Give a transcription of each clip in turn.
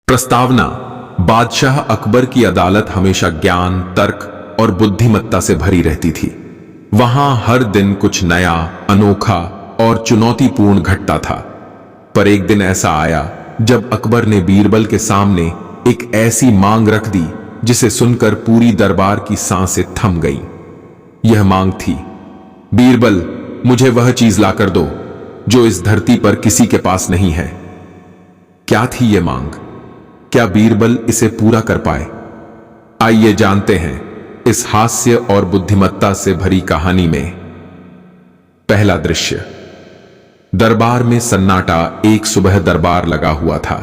प्रस्तावना। बादशाह अकबर की अदालत हमेशा ज्ञान, तर्क और बुद्धिमत्ता से भरी रहती थी। वहां हर दिन कुछ नया, अनोखा और चुनौतीपूर्ण घटता था। पर एक दिन ऐसा आया जब अकबर ने बीरबल के सामने एक ऐसी मांग रख दी जिसे सुनकर पूरी दरबार की सांसें थम गईं। यह मांग थी, बीरबल, मुझे वह चीज लाकर दो जो इस धरती पर किसी के पास नहीं है। क्या थी यह मांग? क्या बीरबल इसे पूरा कर पाए? आइए जानते हैं इस हास्य और बुद्धिमत्ता से भरी कहानी में। पहला दृश्य। दरबार में सन्नाटा। एक सुबह दरबार लगा हुआ था।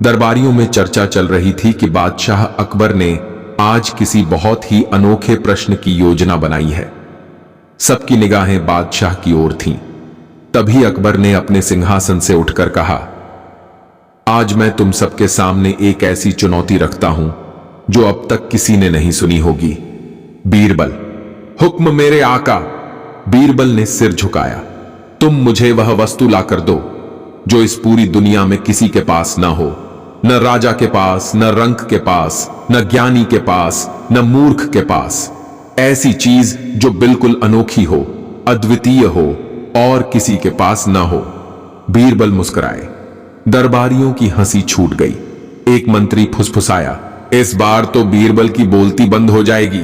दरबारियों में चर्चा चल रही थी कि बादशाह अकबर ने आज किसी बहुत ही अनोखे प्रश्न की योजना बनाई है। सबकी निगाहें बादशाह की ओर थीं। तभी अकबर ने अपने सिंहासन से उठकर कहा, आज मैं तुम सबके सामने एक ऐसी चुनौती रखता हूं जो अब तक किसी ने नहीं सुनी होगी। बीरबल। हुक्म मेरे आका। बीरबल ने सिर झुकाया। तुम मुझे वह वस्तु लाकर दो जो इस पूरी दुनिया में किसी के पास न हो। न राजा के पास, न रंक के पास, न ज्ञानी के पास, न मूर्ख के पास। ऐसी चीज जो बिल्कुल अनोखी हो, अद्वितीय हो और किसी के पास न हो। बीरबल मुस्कुराए। दरबारियों की हंसी छूट गई। एक मंत्री फुसफुसाया, इस बार तो बीरबल की बोलती बंद हो जाएगी।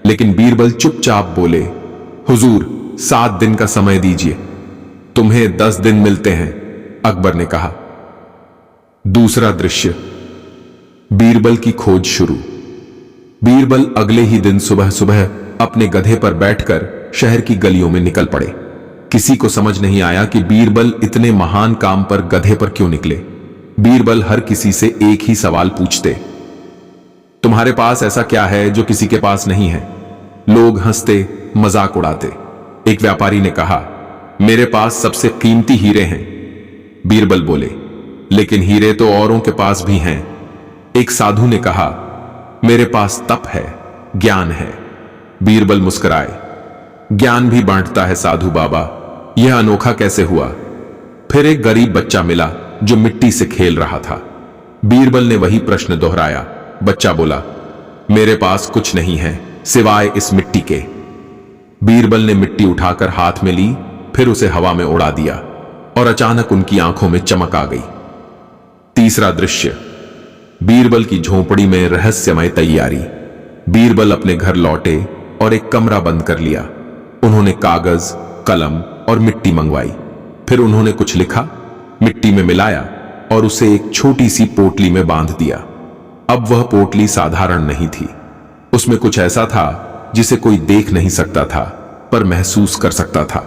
लेकिन बीरबल चुपचाप बोले, हुजूर, 7 दिन का समय दीजिए, तुम्हें 10 दिन मिलते हैं। अकबर ने कहा। दूसरा दृश्य। बीरबल की खोज शुरू। बीरबल अगले ही दिन सुबह सुबह अपने गधे पर बैठकर शहर की गलियों में निकल पड़े। किसी को समझ नहीं आया कि बीरबल इतने महान काम पर गधे पर क्यों निकले। बीरबल हर किसी से एक ही सवाल पूछते, तुम्हारे पास ऐसा क्या है जो किसी के पास नहीं है? लोग हंसते, मजाक उड़ाते। एक व्यापारी ने कहा, मेरे पास सबसे कीमती हीरे हैं। बीरबल बोले, लेकिन हीरे तो औरों के पास भी हैं। एक साधु ने कहा, मेरे पास तप है, ज्ञान है। बीरबल मुस्कुराए, ज्ञान भी बांटता है साधु बाबा, यह अनोखा कैसे हुआ? फिर एक गरीब बच्चा मिला जो मिट्टी से खेल रहा था। बीरबल ने वही प्रश्न दोहराया। बच्चा बोला, मेरे पास कुछ नहीं है सिवाय इस मिट्टी के। बीरबल ने मिट्टी उठाकर हाथ में ली, फिर उसे हवा में उड़ा दिया और अचानक उनकी आंखों में चमक आ गई। तीसरा दृश्य। बीरबल की झोंपड़ी में रहस्यमय तैयारी। बीरबल अपने घर लौटे और एक कमरा बंद कर लिया। उन्होंने कागज, कलम और मिट्टी मंगवाई। फिर उन्होंने कुछ लिखा, मिट्टी में मिलाया और उसे एक छोटी सी पोटली में बांध दिया। अब वह पोटली साधारण नहीं थी। उसमें कुछ ऐसा था जिसे कोई देख नहीं सकता था, पर महसूस कर सकता था।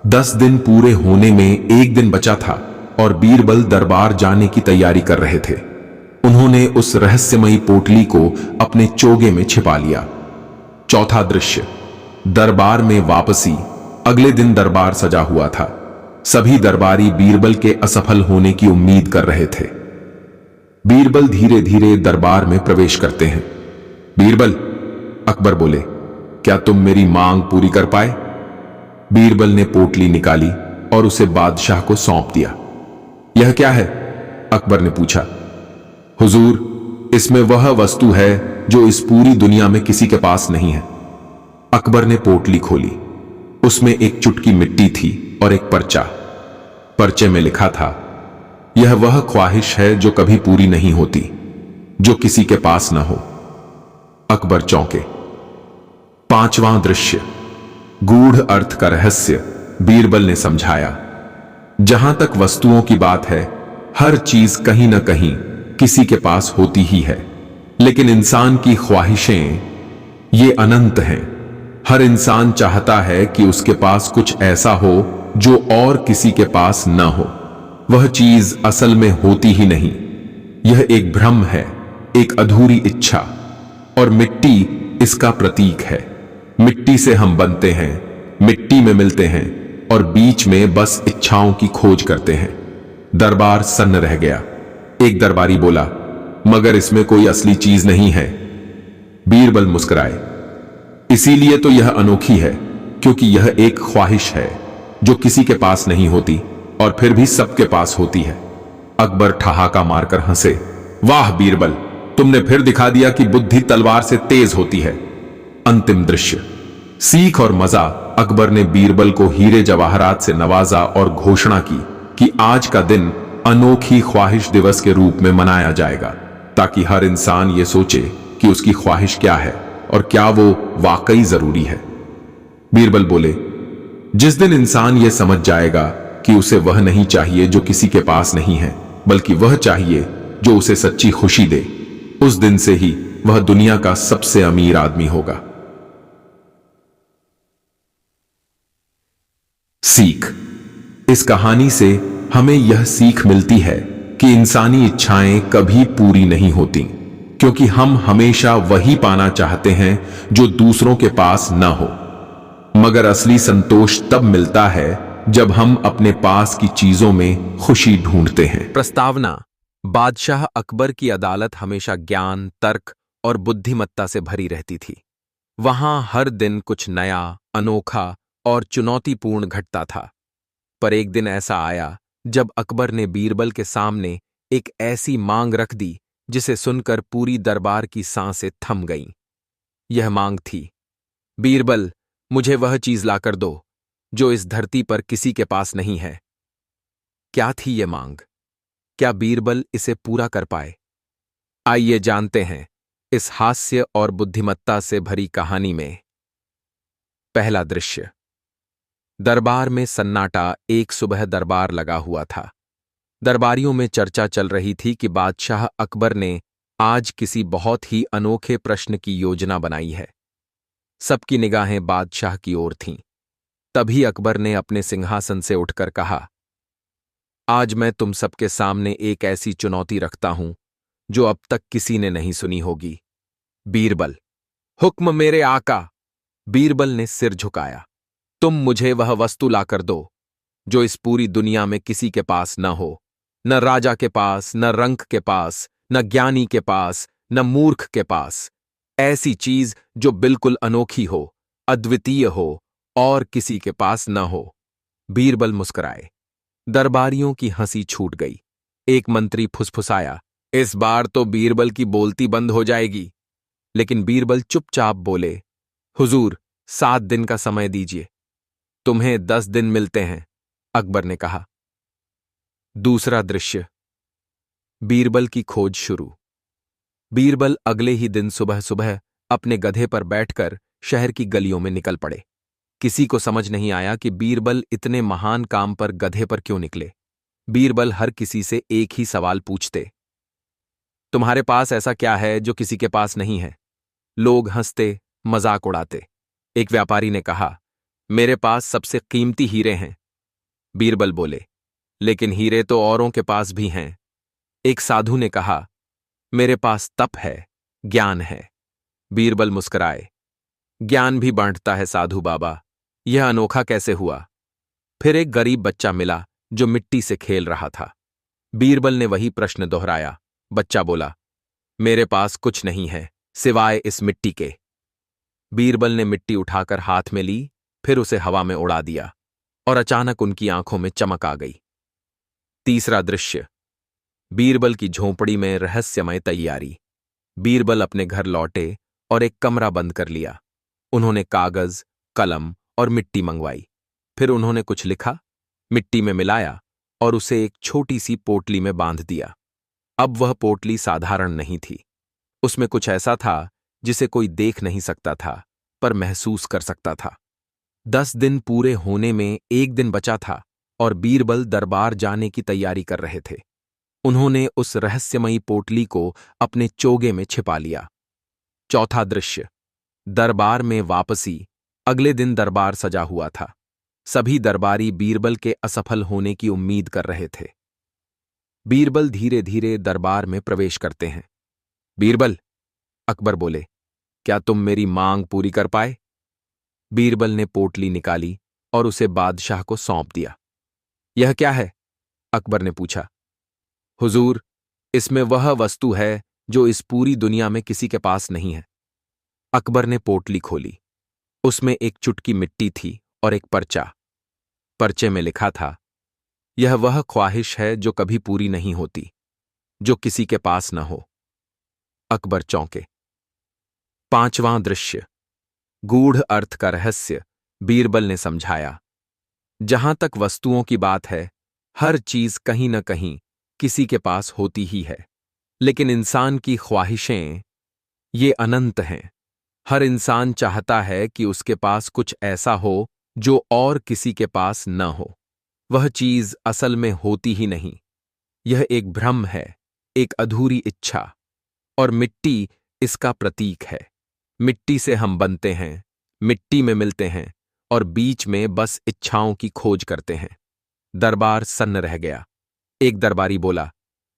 10 दिन पूरे होने में एक दिन बचा था और बीरबल दरबार जाने की तैयारी कर रहे थे। उन्होंने उस रहस्यमयी पोटली को अपने चोगे में छिपा लिया। चौथा दृश्य। दरबार में वापसी। अगले दिन दरबार सजा हुआ था। सभी दरबारी बीरबल के असफल होने की उम्मीद कर रहे थे। बीरबल धीरे धीरे दरबार में प्रवेश करते हैं। बीरबल, अकबर बोले, क्या तुम मेरी मांग पूरी कर पाए? बीरबल ने पोटली निकाली और उसे बादशाह को सौंप दिया। यह क्या है? अकबर ने पूछा। हुजूर, इसमें वह वस्तु है जो इस पूरी दुनिया में किसी के पास नहीं है। अकबर ने पोटली खोली। उसमें एक चुटकी मिट्टी थी और एक पर्चा। पर्चे में लिखा था, यह वह ख्वाहिश है जो कभी पूरी नहीं होती, जो किसी के पास न हो। अकबर चौंके। पांचवां दृश्य। गूढ़ अर्थ का रहस्य। बीरबल ने समझाया, जहां तक वस्तुओं की बात है, हर चीज कहीं न कहीं किसी के पास होती ही है, लेकिन इंसान की ख्वाहिशें ये अनंत हैं। हर इंसान चाहता है कि उसके पास कुछ ऐसा हो जो और किसी के पास न हो। वह चीज असल में होती ही नहीं। यह एक भ्रम है, एक अधूरी इच्छा, और मिट्टी इसका प्रतीक है। मिट्टी से हम बनते हैं, मिट्टी में मिलते हैं और बीच में बस इच्छाओं की खोज करते हैं। दरबार सन्न रह गया। एक दरबारी बोला, मगर इसमें कोई असली चीज नहीं है। बीरबल मुस्कुराए, इसीलिए तो यह अनोखी है, क्योंकि यह एक ख्वाहिश है जो किसी के पास नहीं होती और फिर भी सबके पास होती है। अकबर ठहाका मारकर हंसे। वाह बीरबल, तुमने फिर दिखा दिया कि बुद्धि तलवार से तेज होती है। अंतिम दृश्य। सीख और मजा। अकबर ने बीरबल को हीरे जवाहरात से नवाजा और घोषणा की कि आज का दिन अनोखी ख्वाहिश दिवस के रूप में मनाया जाएगा, ताकि हर इंसान ये सोचे कि उसकी ख्वाहिश क्या है और क्या वो वाकई जरूरी है। बीरबल बोले, जिस दिन इंसान ये समझ जाएगा कि उसे वह नहीं चाहिए जो किसी के पास नहीं है, बल्कि वह चाहिए जो उसे सच्ची खुशी दे, उस दिन से ही वह दुनिया का सबसे अमीर आदमी होगा। सीख। इस कहानी से हमें यह सीख मिलती है कि इंसानी इच्छाएं कभी पूरी नहीं होती, क्योंकि हम हमेशा वही पाना चाहते हैं जो दूसरों के पास न हो। मगर असली संतोष तब मिलता है जब हम अपने पास की चीजों में खुशी ढूंढते हैं। प्रस्तावना। बादशाह अकबर की अदालत हमेशा ज्ञान, तर्क और बुद्धिमत्ता से भरी रहती थी। वहां हर दिन कुछ नया, अनोखा और चुनौतीपूर्ण घटता था। पर एक दिन ऐसा आया जब अकबर ने बीरबल के सामने एक ऐसी मांग रख दी जिसे सुनकर पूरी दरबार की सांसें थम गईं। यह मांग थी, बीरबल, मुझे वह चीज लाकर दो जो इस धरती पर किसी के पास नहीं है। क्या थी यह मांग? क्या बीरबल इसे पूरा कर पाए? आइए जानते हैं इस हास्य और बुद्धिमत्ता से भरी कहानी में। पहला दृश्य। दरबार में सन्नाटा। एक सुबह दरबार लगा हुआ था। दरबारियों में चर्चा चल रही थी कि बादशाह अकबर ने आज किसी बहुत ही अनोखे प्रश्न की योजना बनाई है। सबकी निगाहें बादशाह की ओर थीं। तभी अकबर ने अपने सिंहासन से उठकर कहा, आज मैं तुम सबके सामने एक ऐसी चुनौती रखता हूं जो अब तक किसी ने नहीं सुनी होगी। बीरबल। हुक्म मेरे आका। बीरबल ने सिर झुकाया। तुम मुझे वह वस्तु लाकर दो जो इस पूरी दुनिया में किसी के पास न हो, न राजा के पास, न रंक के पास, न ज्ञानी के पास, न मूर्ख के पास। ऐसी चीज जो बिल्कुल अनोखी हो, अद्वितीय हो और किसी के पास न हो। बीरबल मुस्कुराए। दरबारियों की हंसी छूट गई। एक मंत्री फुसफुसाया, इस बार तो बीरबल की बोलती बंद हो जाएगी। लेकिन बीरबल चुपचाप बोले, हुजूर, 7 दिन का समय दीजिए। तुम्हें 10 दिन मिलते हैं, अकबर ने कहा। दूसरा दृश्य। बीरबल की खोज शुरू। बीरबल अगले ही दिन सुबह सुबह अपने गधे पर बैठकर शहर की गलियों में निकल पड़े। किसी को समझ नहीं आया कि बीरबल इतने महान काम पर गधे पर क्यों निकले। बीरबल हर किसी से एक ही सवाल पूछते, तुम्हारे पास ऐसा क्या है जो किसी के पास नहीं है? लोग हंसते, मजाक उड़ाते। एक व्यापारी ने कहा, मेरे पास सबसे कीमती हीरे हैं। बीरबल बोले, लेकिन हीरे तो औरों के पास भी हैं। एक साधु ने कहा, मेरे पास तप है, ज्ञान है। बीरबल मुस्कुराए, ज्ञान भी बांटता है साधु बाबा, यह अनोखा कैसे हुआ? फिर एक गरीब बच्चा मिला जो मिट्टी से खेल रहा था। बीरबल ने वही प्रश्न दोहराया। बच्चा बोला, मेरे पास कुछ नहीं है सिवाय इस मिट्टी के। बीरबल ने मिट्टी उठाकर हाथ में ली, फिर उसे हवा में उड़ा दिया और अचानक उनकी आंखों में चमक आ गई। तीसरा दृश्य। बीरबल की झोंपड़ी में रहस्यमय तैयारी। बीरबल अपने घर लौटे और एक कमरा बंद कर लिया। उन्होंने कागज, कलम और मिट्टी मंगवाई। फिर उन्होंने कुछ लिखा, मिट्टी में मिलाया और उसे एक छोटी सी पोटली में बांध दिया। अब वह पोटली साधारण नहीं थी। उसमें कुछ ऐसा था जिसे कोई देख नहीं सकता था, पर महसूस कर सकता था। 10 दिन पूरे होने में एक दिन बचा था और बीरबल दरबार जाने की तैयारी कर रहे थे। उन्होंने उस रहस्यमयी पोटली को अपने चोगे में छिपा लिया। चौथा दृश्य। दरबार में वापसी। अगले दिन दरबार सजा हुआ था। सभी दरबारी बीरबल के असफल होने की उम्मीद कर रहे थे। बीरबल धीरे धीरे दरबार में प्रवेश करते हैं। बीरबल, अकबर बोले, क्या तुम मेरी मांग पूरी कर पाए? बीरबल ने पोटली निकाली और उसे बादशाह को सौंप दिया। यह क्या है? अकबर ने पूछा। हुजूर, इसमें वह वस्तु है जो इस पूरी दुनिया में किसी के पास नहीं है। अकबर ने पोटली खोली। उसमें एक चुटकी मिट्टी थी और एक पर्चा। पर्चे में लिखा था, यह वह ख्वाहिश है जो कभी पूरी नहीं होती। जो किसी के पास न हो। अकबर चौंके। पांचवां दृश्य। गूढ़ अर्थ का रहस्य बीरबल ने समझाया। जहां तक वस्तुओं की बात है, हर चीज कहीं न कहीं किसी के पास होती ही है, लेकिन इंसान की ख्वाहिशें ये अनंत हैं। हर इंसान चाहता है कि उसके पास कुछ ऐसा हो जो और किसी के पास न हो। वह चीज असल में होती ही नहीं। यह एक भ्रम है, एक अधूरी इच्छा, और मिट्टी इसका प्रतीक है। मिट्टी से हम बनते हैं, मिट्टी में मिलते हैं, और बीच में बस इच्छाओं की खोज करते हैं। दरबार सन्न रह गया। एक दरबारी बोला,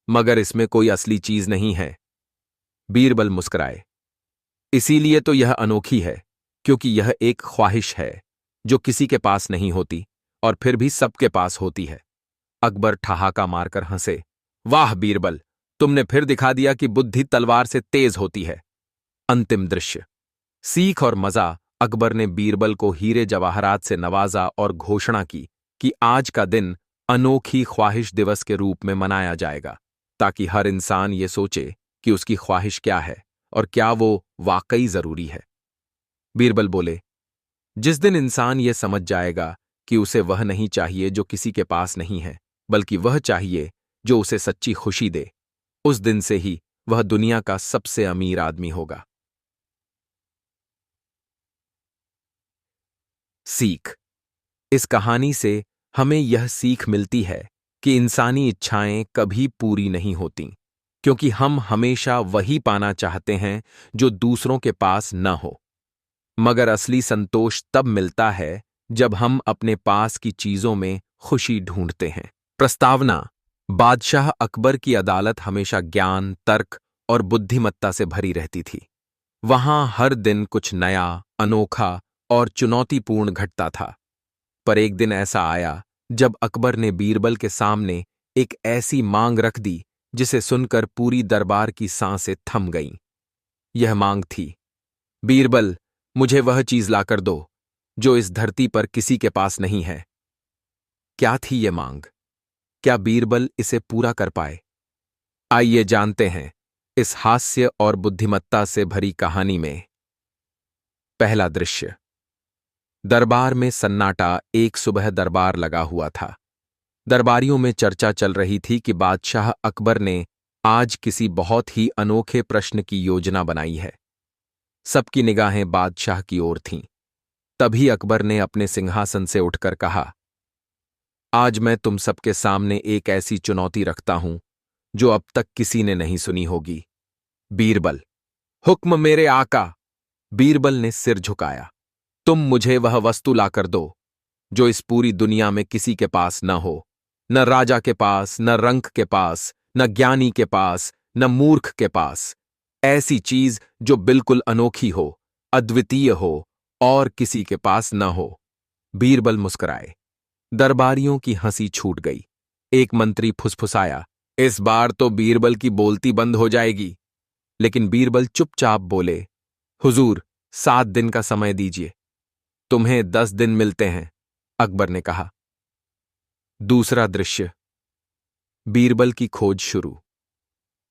मगर इसमें कोई असली चीज नहीं है। बीरबल मुस्कुराए। इसीलिए तो यह अनोखी है, क्योंकि यह एक ख्वाहिश है जो किसी के पास नहीं होती और फिर भी सबके पास होती है। अकबर ठहाका मारकर हंसे। वाह बीरबल, तुमने फिर दिखा दिया कि बुद्धि तलवार से तेज होती है। अंतिम दृश्य। सीख और मजा। अकबर ने बीरबल को हीरे जवाहरात से नवाजा और घोषणा की कि आज का दिन अनोखी ख्वाहिश दिवस के रूप में मनाया जाएगा, ताकि हर इंसान ये सोचे कि उसकी ख्वाहिश क्या है और क्या वो वाकई जरूरी है। बीरबल बोले, जिस दिन इंसान ये समझ जाएगा कि उसे वह नहीं चाहिए जो किसी के पास नहीं है, बल्कि वह चाहिए जो उसे सच्ची खुशी दे, उस दिन से ही वह दुनिया का सबसे अमीर आदमी होगा। सीख। इस कहानी से हमें यह सीख मिलती है कि इंसानी इच्छाएं कभी पूरी नहीं होती, क्योंकि हम हमेशा वही पाना चाहते हैं जो दूसरों के पास न हो। मगर असली संतोष तब मिलता है जब हम अपने पास की चीजों में खुशी ढूंढते हैं। प्रस्तावना। बादशाह अकबर की अदालत हमेशा ज्ञान, तर्क और बुद्धिमत्ता से भरी रहती थी। वहां हर दिन कुछ नया, अनोखा और चुनौतीपूर्ण घटता था। पर एक दिन ऐसा आया जब अकबर ने बीरबल के सामने एक ऐसी मांग रख दी जिसे सुनकर पूरी दरबार की सांसें थम गईं। यह मांग थी, बीरबल, मुझे वह चीज लाकर दो जो इस धरती पर किसी के पास नहीं है। क्या थी यह मांग? क्या बीरबल इसे पूरा कर पाए? आइए जानते हैं इस हास्य और बुद्धिमत्ता से भरी कहानी में। पहला दृश्य। दरबार में सन्नाटा। एक सुबह दरबार लगा हुआ था। दरबारियों में चर्चा चल रही थी कि बादशाह अकबर ने आज किसी बहुत ही अनोखे प्रश्न की योजना बनाई है। सबकी निगाहें बादशाह की ओर थीं। तभी अकबर ने अपने सिंहासन से उठकर कहा, आज मैं तुम सबके सामने एक ऐसी चुनौती रखता हूं जो अब तक किसी ने नहीं सुनी होगी। बीरबल। हुक्म मेरे आका। बीरबल ने सिर झुकाया। तुम मुझे वह वस्तु लाकर दो जो इस पूरी दुनिया में किसी के पास न हो, न राजा के पास, न रंक के पास, न ज्ञानी के पास, न मूर्ख के पास। ऐसी चीज जो बिल्कुल अनोखी हो, अद्वितीय हो और किसी के पास न हो। बीरबल मुस्कुराए। दरबारियों की हंसी छूट गई। एक मंत्री फुसफुसाया, इस बार तो बीरबल की बोलती बंद हो जाएगी। लेकिन बीरबल चुपचाप बोले, हुजूर, 7 दिन का समय दीजिए। तुम्हें 10 दिन मिलते हैं, अकबर ने कहा। दूसरा दृश्य। बीरबल की खोज शुरू।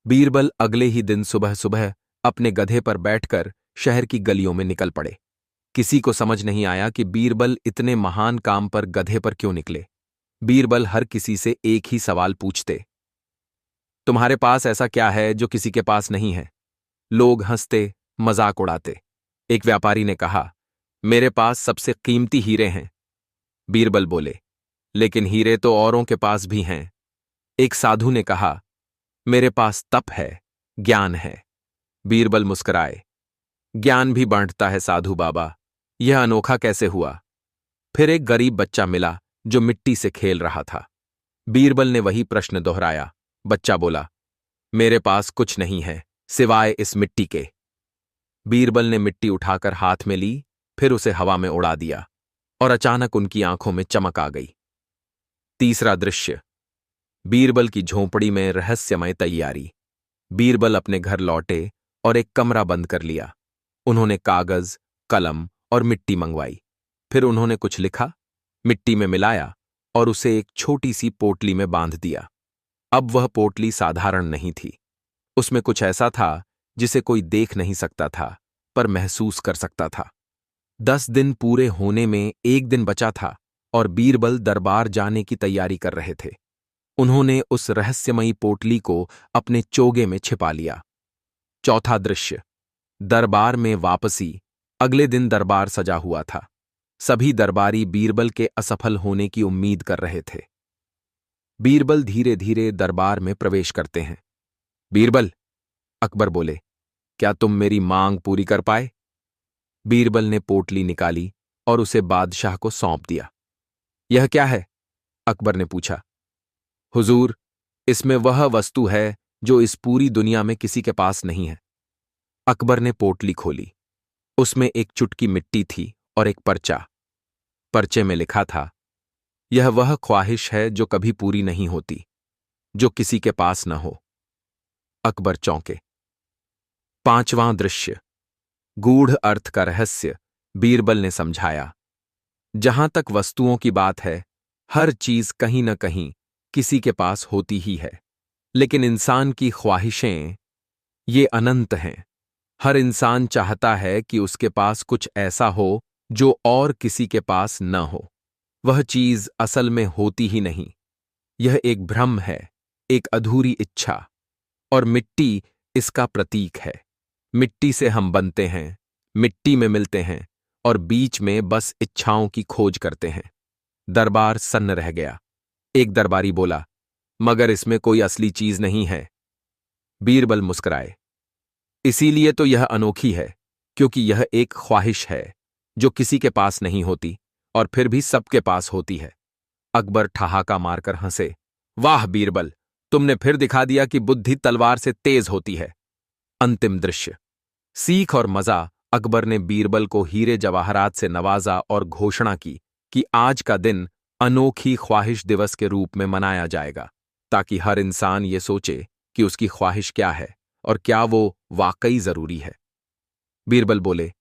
बीरबल अगले ही दिन सुबह सुबह अपने गधे पर बैठकर शहर की गलियों में निकल पड़े। किसी को समझ नहीं आया कि बीरबल इतने महान काम पर गधे पर क्यों निकले। बीरबल हर किसी से एक ही सवाल पूछते, तुम्हारे पास ऐसा क्या है जो किसी के पास नहीं है? लोग हंसते, मजाक उड़ाते। एक व्यापारी ने कहा, मेरे पास सबसे कीमती हीरे हैं। बीरबल बोले, लेकिन हीरे तो औरों के पास भी हैं। एक साधु ने कहा, मेरे पास तप है, ज्ञान है। बीरबल मुस्कुराए, ज्ञान भी बांटता है साधु बाबा, यह अनोखा कैसे हुआ? फिर एक गरीब बच्चा मिला जो मिट्टी से खेल रहा था। बीरबल ने वही प्रश्न दोहराया। बच्चा बोला, मेरे पास कुछ नहीं है सिवाय इस मिट्टी के। बीरबल ने मिट्टी उठाकर हाथ में ली, फिर उसे हवा में उड़ा दिया और अचानक उनकी आंखों में चमक आ गई। तीसरा दृश्य। बीरबल की झोंपड़ी में रहस्यमय तैयारी। बीरबल अपने घर लौटे और एक कमरा बंद कर लिया। उन्होंने कागज, कलम और मिट्टी मंगवाई। फिर उन्होंने कुछ लिखा, मिट्टी में मिलाया और उसे एक छोटी सी पोटली में बांध दिया। अब वह पोटली साधारण नहीं थी। उसमें कुछ ऐसा था जिसे कोई देख नहीं सकता था, पर महसूस कर सकता था। 10 दिन पूरे होने में एक दिन बचा था और बीरबल दरबार जाने की तैयारी कर रहे थे। उन्होंने उस रहस्यमयी पोटली को अपने चोगे में छिपा लिया। चौथा दृश्य, दरबार में वापसी। अगले दिन दरबार सजा हुआ था। सभी दरबारी बीरबल के असफल होने की उम्मीद कर रहे थे। बीरबल धीरे धीरे दरबार में प्रवेश करते हैं। बीरबल, अकबर बोले, क्या तुम मेरी मांग पूरी कर पाए? बीरबल ने पोटली निकाली और उसे बादशाह को सौंप दिया। यह क्या है? अकबर ने पूछा। हुजूर, इसमें वह वस्तु है जो इस पूरी दुनिया में किसी के पास नहीं है। अकबर ने पोटली खोली। उसमें एक चुटकी मिट्टी थी और एक पर्चा। पर्चे में लिखा था, यह वह ख्वाहिश है जो कभी पूरी नहीं होती, जो किसी के पास न हो। अकबर चौंके। पांचवां दृश्य, गूढ़ अर्थ का रहस्य। बीरबल ने समझाया, जहां तक वस्तुओं की बात है, हर चीज कहीं न कहीं किसी के पास होती ही है, लेकिन इंसान की ख्वाहिशें, ये अनंत हैं। हर इंसान चाहता है कि उसके पास कुछ ऐसा हो जो और किसी के पास न हो। वह चीज असल में होती ही नहीं। यह एक भ्रम है, एक अधूरी इच्छा, और मिट्टी इसका प्रतीक है। मिट्टी से हम बनते हैं, मिट्टी में मिलते हैं और बीच में बस इच्छाओं की खोज करते हैं। दरबार सन्न रह गया। एक दरबारी बोला, मगर इसमें कोई असली चीज नहीं है। बीरबल मुस्कुराए। इसीलिए तो यह अनोखी है, क्योंकि यह एक ख्वाहिश है जो किसी के पास नहीं होती और फिर भी सबके पास होती है। अकबर ठहाका मारकर हंसे। वाह बीरबल, तुमने फिर दिखा दिया कि बुद्धि तलवार से तेज होती है। अंतिम दृश्य, सीख और मजा। अकबर ने बीरबल को हीरे जवाहरात से नवाजा और घोषणा की कि आज का दिन अनोखी ख्वाहिश दिवस के रूप में मनाया जाएगा, ताकि हर इंसान ये सोचे कि उसकी ख्वाहिश क्या है और क्या वो वाकई जरूरी है। बीरबल बोले,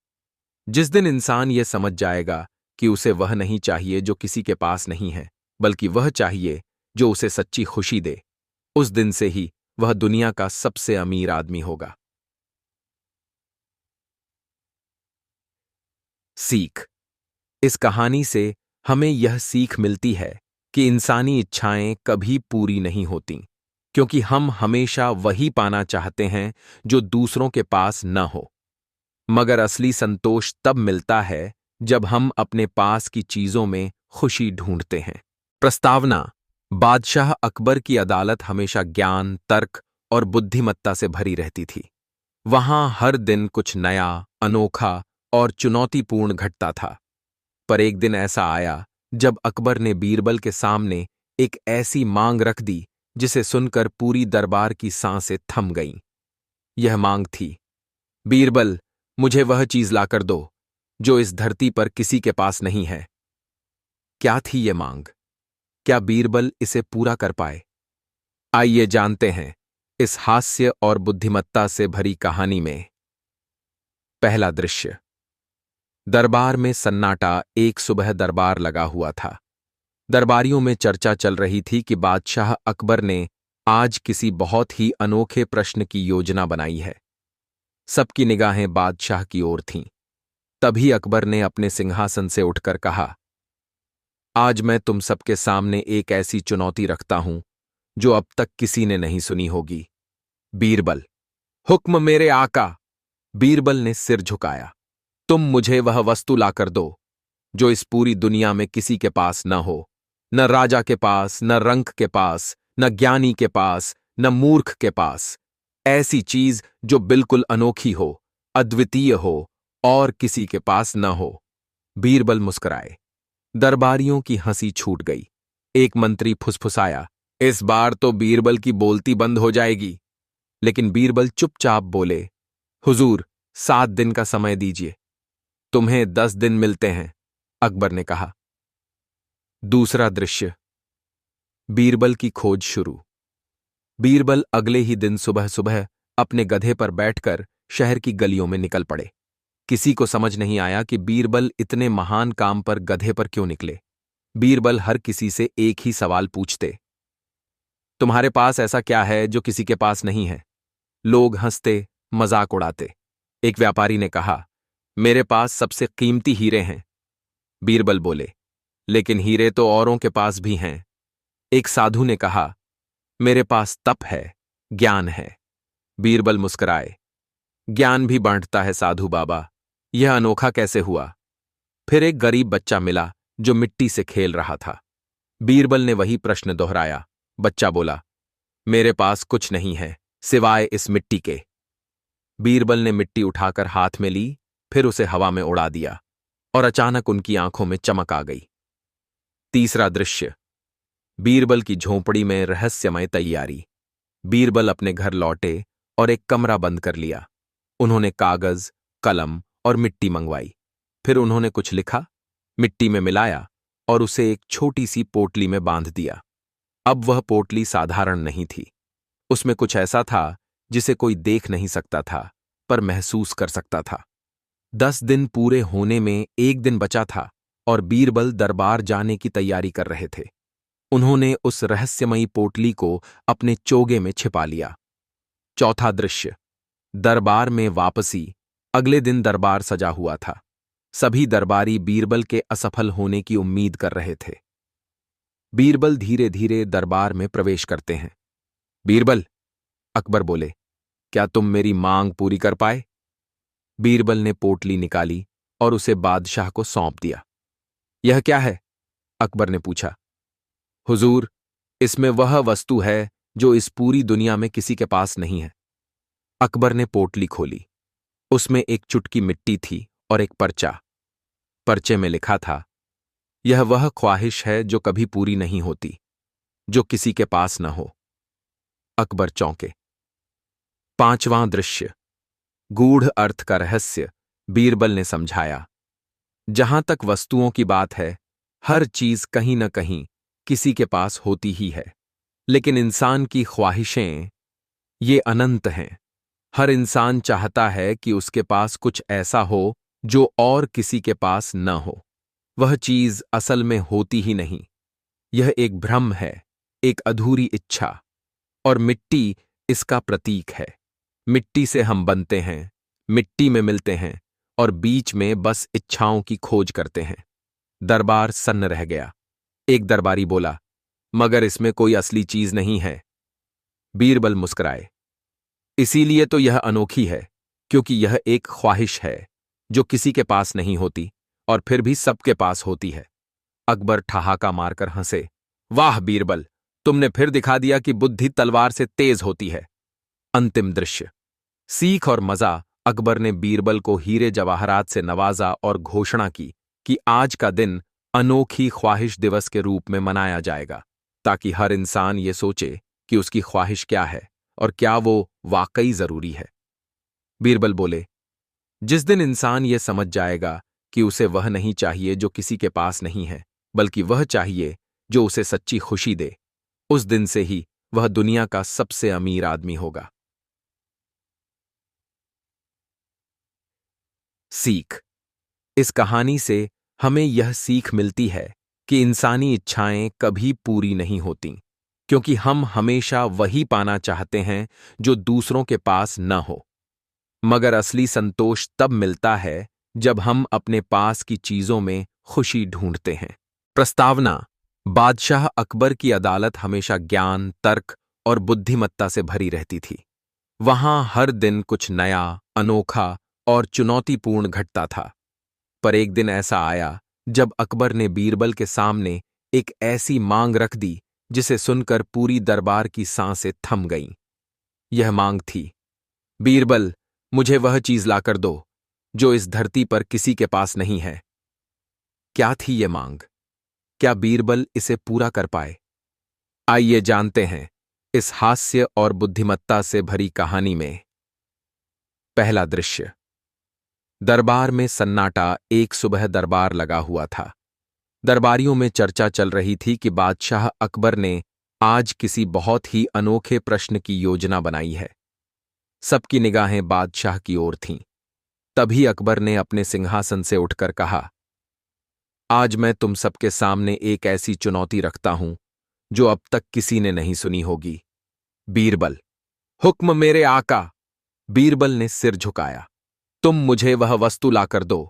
जिस दिन इंसान ये समझ जाएगा कि उसे वह नहीं चाहिए जो किसी के पास नहीं है, बल्कि वह चाहिए जो उसे सच्ची खुशी दे, उस दिन से ही वह दुनिया का सबसे अमीर आदमी होगा। सीख। इस कहानी से हमें यह सीख मिलती है कि इंसानी इच्छाएं कभी पूरी नहीं होतीं, क्योंकि हम हमेशा वही पाना चाहते हैं जो दूसरों के पास न हो। मगर असली संतोष तब मिलता है जब हम अपने पास की चीजों में खुशी ढूंढते हैं। प्रस्तावना: बादशाह अकबर की अदालत हमेशा ज्ञान, तर्क और बुद्धिमत्ता से भरी रहती थी। वहां हर दिन कुछ नया, अनोखा और चुनौतीपूर्ण घटता था। पर एक दिन ऐसा आया जब अकबर ने बीरबल के सामने एक ऐसी मांग रख दी जिसे सुनकर पूरी दरबार की सांसें थम गईं। यह मांग थी, बीरबल, मुझे वह चीज लाकर दो जो इस धरती पर किसी के पास नहीं है। क्या थी ये मांग? क्या बीरबल इसे पूरा कर पाए? आइए जानते हैं इस हास्य और बुद्धिमत्ता से भरी कहानी में। पहला दृश्य, दरबार में सन्नाटा। एक सुबह दरबार लगा हुआ था। दरबारियों में चर्चा चल रही थी कि बादशाह अकबर ने आज किसी बहुत ही अनोखे प्रश्न की योजना बनाई है। सबकी निगाहें बादशाह की ओर थीं। तभी अकबर ने अपने सिंहासन से उठकर कहा, आज मैं तुम सबके सामने एक ऐसी चुनौती रखता हूं जो अब तक किसी ने नहीं सुनी होगी। बीरबल, हुक्म मेरे आका। बीरबल ने सिर झुकाया। तुम मुझे वह वस्तु लाकर दो जो इस पूरी दुनिया में किसी के पास न हो, न राजा के पास, न रंक के पास, न ज्ञानी के पास, न मूर्ख के पास। ऐसी चीज जो बिल्कुल अनोखी हो, अद्वितीय हो और किसी के पास न हो। बीरबल मुस्कुराए। दरबारियों की हंसी छूट गई। एक मंत्री फुसफुसाया, इस बार तो बीरबल की बोलती बंद हो जाएगी। लेकिन बीरबल चुपचाप बोले, हुजूर, 7 दिन का समय दीजिए। तुम्हें 10 दिन मिलते हैं, अकबर ने कहा। दूसरा दृश्य, बीरबल की खोज शुरू। बीरबल अगले ही दिन सुबह सुबह अपने गधे पर बैठकर शहर की गलियों में निकल पड़े। किसी को समझ नहीं आया कि बीरबल इतने महान काम पर गधे पर क्यों निकले। बीरबल हर किसी से एक ही सवाल पूछते, तुम्हारे पास ऐसा क्या है जो किसी के पास नहीं है? लोग हंसते, मजाक उड़ाते। एक व्यापारी ने कहा, मेरे पास सबसे कीमती हीरे हैं। बीरबल बोले, लेकिन हीरे तो औरों के पास भी हैं। एक साधु ने कहा, मेरे पास तप है, ज्ञान है। बीरबल मुस्कुराए, ज्ञान भी बांटता है साधु बाबा, यह अनोखा कैसे हुआ? फिर एक गरीब बच्चा मिला जो मिट्टी से खेल रहा था। बीरबल ने वही प्रश्न दोहराया। बच्चा बोला, मेरे पास कुछ नहीं है सिवाय इस मिट्टी के। बीरबल ने मिट्टी उठाकर हाथ में ली, फिर उसे हवा में उड़ा दिया और अचानक उनकी आंखों में चमक आ गई। तीसरा दृश्य, बीरबल की झोंपड़ी में रहस्यमय तैयारी। बीरबल अपने घर लौटे और एक कमरा बंद कर लिया। उन्होंने कागज, कलम और मिट्टी मंगवाई। फिर उन्होंने कुछ लिखा, मिट्टी में मिलाया और उसे एक छोटी सी पोटली में बांध दिया। अब वह पोटली साधारण नहीं थी। उसमें कुछ ऐसा था जिसे कोई देख नहीं सकता था, पर महसूस कर सकता था। 10 दिन पूरे होने में एक दिन बचा था और बीरबल दरबार जाने की तैयारी कर रहे थे। उन्होंने उस रहस्यमयी पोटली को अपने चोगे में छिपा लिया। चौथा दृश्य, दरबार में वापसी। अगले दिन दरबार सजा हुआ था। सभी दरबारी बीरबल के असफल होने की उम्मीद कर रहे थे। बीरबल धीरे धीरे दरबार में प्रवेश करते हैं। बीरबल, अकबर बोले, क्या तुम मेरी मांग पूरी कर पाए? बीरबल ने पोटली निकाली और उसे बादशाह को सौंप दिया। यह क्या है? अकबर ने पूछा। हुजूर, इसमें वह वस्तु है जो इस पूरी दुनिया में किसी के पास नहीं है। अकबर ने पोटली खोली। उसमें एक चुटकी मिट्टी थी और एक पर्चा। पर्चे में लिखा था, यह वह ख्वाहिश है जो कभी पूरी नहीं होती, जो किसी के पास न हो। अकबर चौंके। पांचवां दृश्य, गूढ़ अर्थ का रहस्य। बीरबल ने समझाया, जहां तक वस्तुओं की बात है, हर चीज कहीं न कहीं किसी के पास होती ही है, लेकिन इंसान की ख्वाहिशें, ये अनंत हैं। हर इंसान चाहता है कि उसके पास कुछ ऐसा हो जो और किसी के पास न हो। वह चीज असल में होती ही नहीं। यह एक भ्रम है, एक अधूरी इच्छा, और मिट्टी इसका प्रतीक है। मिट्टी से हम बनते हैं, मिट्टी में मिलते हैं और बीच में बस इच्छाओं की खोज करते हैं। दरबार सन्न रह गया। एक दरबारी बोला, मगर इसमें कोई असली चीज नहीं है। बीरबल मुस्कुराए, इसीलिए तो यह अनोखी है, क्योंकि यह एक ख्वाहिश है जो किसी के पास नहीं होती और फिर भी सबके पास होती है। अकबर ठहाका मारकर हंसे, वाह बीरबल, तुमने फिर दिखा दिया कि बुद्धि तलवार से तेज होती है। अंतिम दृश्य, सीख और मजा। अकबर ने बीरबल को हीरे जवाहरात से नवाजा और घोषणा की कि आज का दिन अनोखी ख्वाहिश दिवस के रूप में मनाया जाएगा, ताकि हर इंसान ये सोचे कि उसकी ख्वाहिश क्या है और क्या वो वाकई जरूरी है। बीरबल बोले, जिस दिन इंसान ये समझ जाएगा कि उसे वह नहीं चाहिए जो किसी के पास नहीं है, बल्कि वह चाहिए जो उसे सच्ची खुशी दे, उस दिन से ही वह दुनिया का सबसे अमीर आदमी होगा। सीख। इस कहानी से हमें यह सीख मिलती है कि इंसानी इच्छाएं कभी पूरी नहीं होतीं, क्योंकि हम हमेशा वही पाना चाहते हैं जो दूसरों के पास न हो। मगर असली संतोष तब मिलता है जब हम अपने पास की चीजों में खुशी ढूंढते हैं। प्रस्तावना। बादशाह अकबर की अदालत हमेशा ज्ञान, तर्क और बुद्धिमत्ता से भरी रहती थी। वहां हर दिन कुछ नया, अनोखा और चुनौतीपूर्ण घटता था। पर एक दिन ऐसा आया जब अकबर ने बीरबल के सामने एक ऐसी मांग रख दी जिसे सुनकर पूरी दरबार की सांसें थम गईं। यह मांग थी, बीरबल, मुझे वह चीज लाकर दो जो इस धरती पर किसी के पास नहीं है। क्या थी ये मांग? क्या बीरबल इसे पूरा कर पाए? आइए जानते हैं इस हास्य और बुद्धिमत्ता से भरी कहानी में। पहला दृश्य। दरबार में सन्नाटा। एक सुबह दरबार लगा हुआ था। दरबारियों में चर्चा चल रही थी कि बादशाह अकबर ने आज किसी बहुत ही अनोखे प्रश्न की योजना बनाई है। सबकी निगाहें बादशाह की ओर थीं। तभी अकबर ने अपने सिंहासन से उठकर कहा, आज मैं तुम सबके सामने एक ऐसी चुनौती रखता हूं जो अब तक किसी ने नहीं सुनी होगी। बीरबल। हुक्म मेरे आका। बीरबल ने सिर झुकाया। तुम मुझे वह वस्तु लाकर दो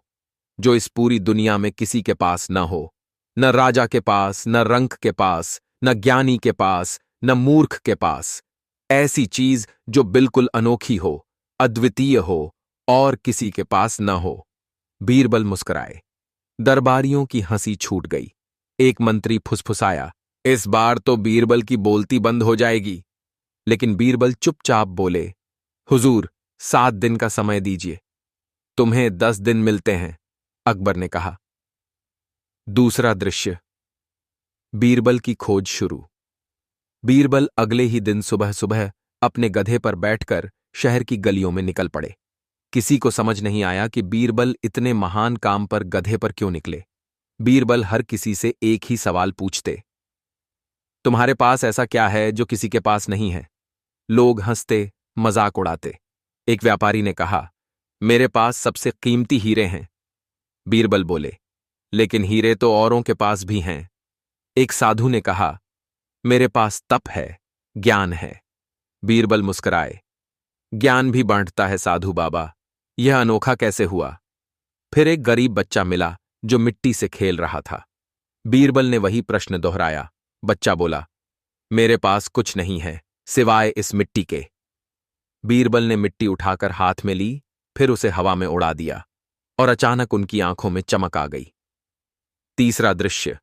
जो इस पूरी दुनिया में किसी के पास न हो, न राजा के पास, न रंक के पास, न ज्ञानी के पास, न मूर्ख के पास। ऐसी चीज जो बिल्कुल अनोखी हो, अद्वितीय हो और किसी के पास न हो। बीरबल मुस्कुराए। दरबारियों की हंसी छूट गई। एक मंत्री फुसफुसाया, इस बार तो बीरबल की बोलती बंद हो जाएगी। लेकिन बीरबल चुपचाप बोले, हुजूर, 7 दिन का समय दीजिए। तुम्हें 10 दिन मिलते हैं, अकबर ने कहा। दूसरा दृश्य। बीरबल की खोज शुरू। बीरबल अगले ही दिन सुबह सुबह अपने गधे पर बैठकर शहर की गलियों में निकल पड़े। किसी को समझ नहीं आया कि बीरबल इतने महान काम पर गधे पर क्यों निकले। बीरबल हर किसी से एक ही सवाल पूछते, तुम्हारे पास ऐसा क्या है जो किसी के पास नहीं है? लोग हंसते, मजाक उड़ाते। एक व्यापारी ने कहा, मेरे पास सबसे कीमती हीरे हैं। बीरबल बोले, लेकिन हीरे तो औरों के पास भी हैं। एक साधु ने कहा, मेरे पास तप है, ज्ञान है। बीरबल मुस्कुराए, ज्ञान भी बांटता है साधु बाबा, यह अनोखा कैसे हुआ? फिर एक गरीब बच्चा मिला जो मिट्टी से खेल रहा था। बीरबल ने वही प्रश्न दोहराया। बच्चा बोला, मेरे पास कुछ नहीं है सिवाय इस मिट्टी के। बीरबल ने मिट्टी उठाकर हाथ में ली, फिर उसे हवा में उड़ा दिया और अचानक उनकी आंखों में चमक आ गई। तीसरा दृश्य।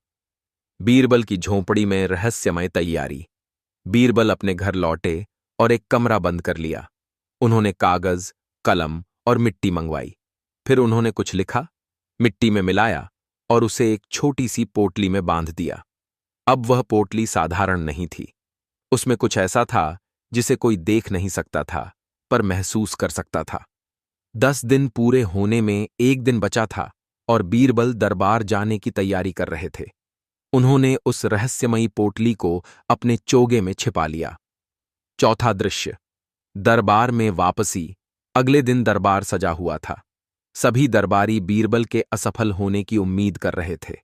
बीरबल की झोंपड़ी में रहस्यमय तैयारी। बीरबल अपने घर लौटे और एक कमरा बंद कर लिया। उन्होंने कागज, कलम और मिट्टी मंगवाई। फिर उन्होंने कुछ लिखा, मिट्टी में मिलाया और उसे एक छोटी सी पोटली में बांध दिया। अब वह पोटली साधारण नहीं थी। उसमें कुछ ऐसा था जिसे कोई देख नहीं सकता था, पर महसूस कर सकता था। 10 दिन पूरे होने में एक दिन बचा था और बीरबल दरबार जाने की तैयारी कर रहे थे। उन्होंने उस रहस्यमयी पोटली को अपने चोगे में छिपा लिया। चौथा दृश्य। दरबार में वापसी। अगले दिन दरबार सजा हुआ था। सभी दरबारी बीरबल के असफल होने की उम्मीद कर रहे थे।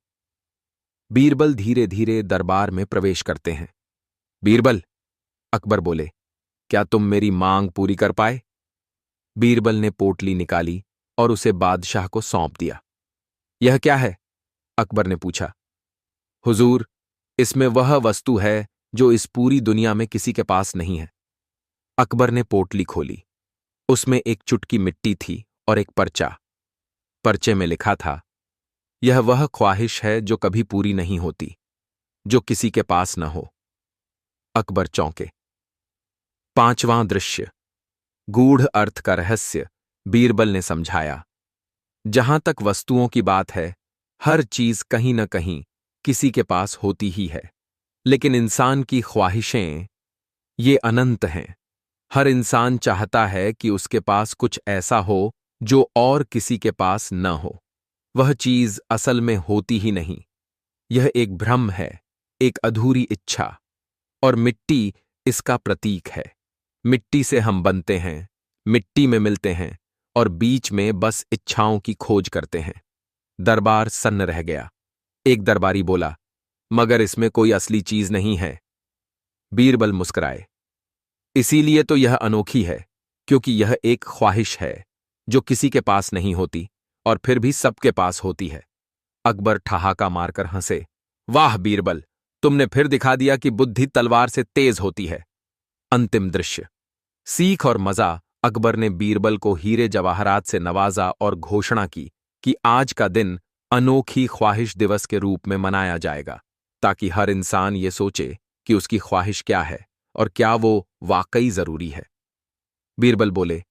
बीरबल धीरे धीरे दरबार में प्रवेश करते हैं। बीरबल, अकबर बोले, क्या तुम मेरी मांग पूरी कर पाए? बीरबल ने पोटली निकाली और उसे बादशाह को सौंप दिया। यह क्या है? अकबर ने पूछा। हुजूर, इसमें वह वस्तु है जो इस पूरी दुनिया में किसी के पास नहीं है। अकबर ने पोटली खोली। उसमें एक चुटकी मिट्टी थी और एक पर्चा। पर्चे में लिखा था, यह वह ख्वाहिश है जो कभी पूरी नहीं होती, जो किसी के पास न हो। अकबर चौंके। पांचवां दृश्य। गूढ़ अर्थ का रहस्य। बीरबल ने समझाया, जहां तक वस्तुओं की बात है, हर चीज कहीं न कहीं किसी के पास होती ही है, लेकिन इंसान की ख्वाहिशें, ये अनंत हैं। हर इंसान चाहता है कि उसके पास कुछ ऐसा हो जो और किसी के पास न हो। वह चीज असल में होती ही नहीं। यह एक भ्रम है, एक अधूरी इच्छा, और मिट्टी इसका प्रतीक है। मिट्टी से हम बनते हैं, मिट्टी में मिलते हैं और बीच में बस इच्छाओं की खोज करते हैं। दरबार सन्न रह गया। एक दरबारी बोला, मगर इसमें कोई असली चीज नहीं है। बीरबल मुस्कुराए, इसीलिए तो यह अनोखी है, क्योंकि यह एक ख्वाहिश है जो किसी के पास नहीं होती और फिर भी सबके पास होती है। अकबर ठहाका मारकर हंसे, वाह बीरबल, तुमने फिर दिखा दिया कि बुद्धि तलवार से तेज होती है। अंतिम दृश्य। सीख और मजा। अकबर ने बीरबल को हीरे जवाहरात से नवाजा और घोषणा की कि आज का दिन अनोखी ख्वाहिश दिवस के रूप में मनाया जाएगा, ताकि हर इंसान ये सोचे कि उसकी ख्वाहिश क्या है और क्या वो वाकई जरूरी है। बीरबल बोले,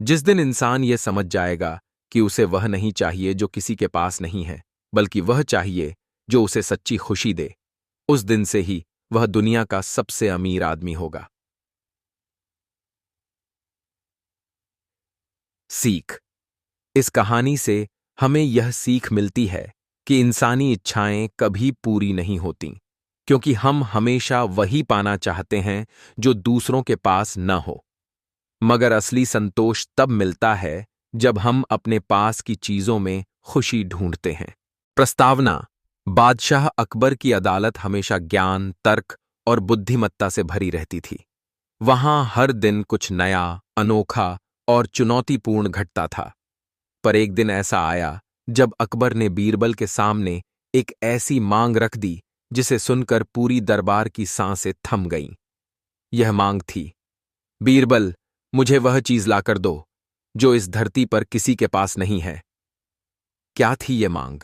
जिस दिन इंसान ये समझ जाएगा कि उसे वह नहीं चाहिए जो किसी के पास नहीं है, बल्कि वह चाहिए जो उसे सच्ची खुशी दे, उस दिन से ही वह दुनिया का सबसे अमीर आदमी होगा। सीख। इस कहानी से हमें यह सीख मिलती है कि इंसानी इच्छाएं कभी पूरी नहीं होतीं, क्योंकि हम हमेशा वही पाना चाहते हैं जो दूसरों के पास न हो। मगर असली संतोष तब मिलता है जब हम अपने पास की चीजों में खुशी ढूंढते हैं। प्रस्तावना। बादशाह अकबर की अदालत हमेशा ज्ञान, तर्क और बुद्धिमत्ता से भरी रहती थी। वहां हर दिन कुछ नया, अनोखा और चुनौतीपूर्ण घटता था। पर एक दिन ऐसा आया जब अकबर ने बीरबल के सामने एक ऐसी मांग रख दी जिसे सुनकर पूरी दरबार की सांसें थम गईं। यह मांग थी, बीरबल, मुझे वह चीज लाकर दो जो इस धरती पर किसी के पास नहीं है। क्या थी ये मांग?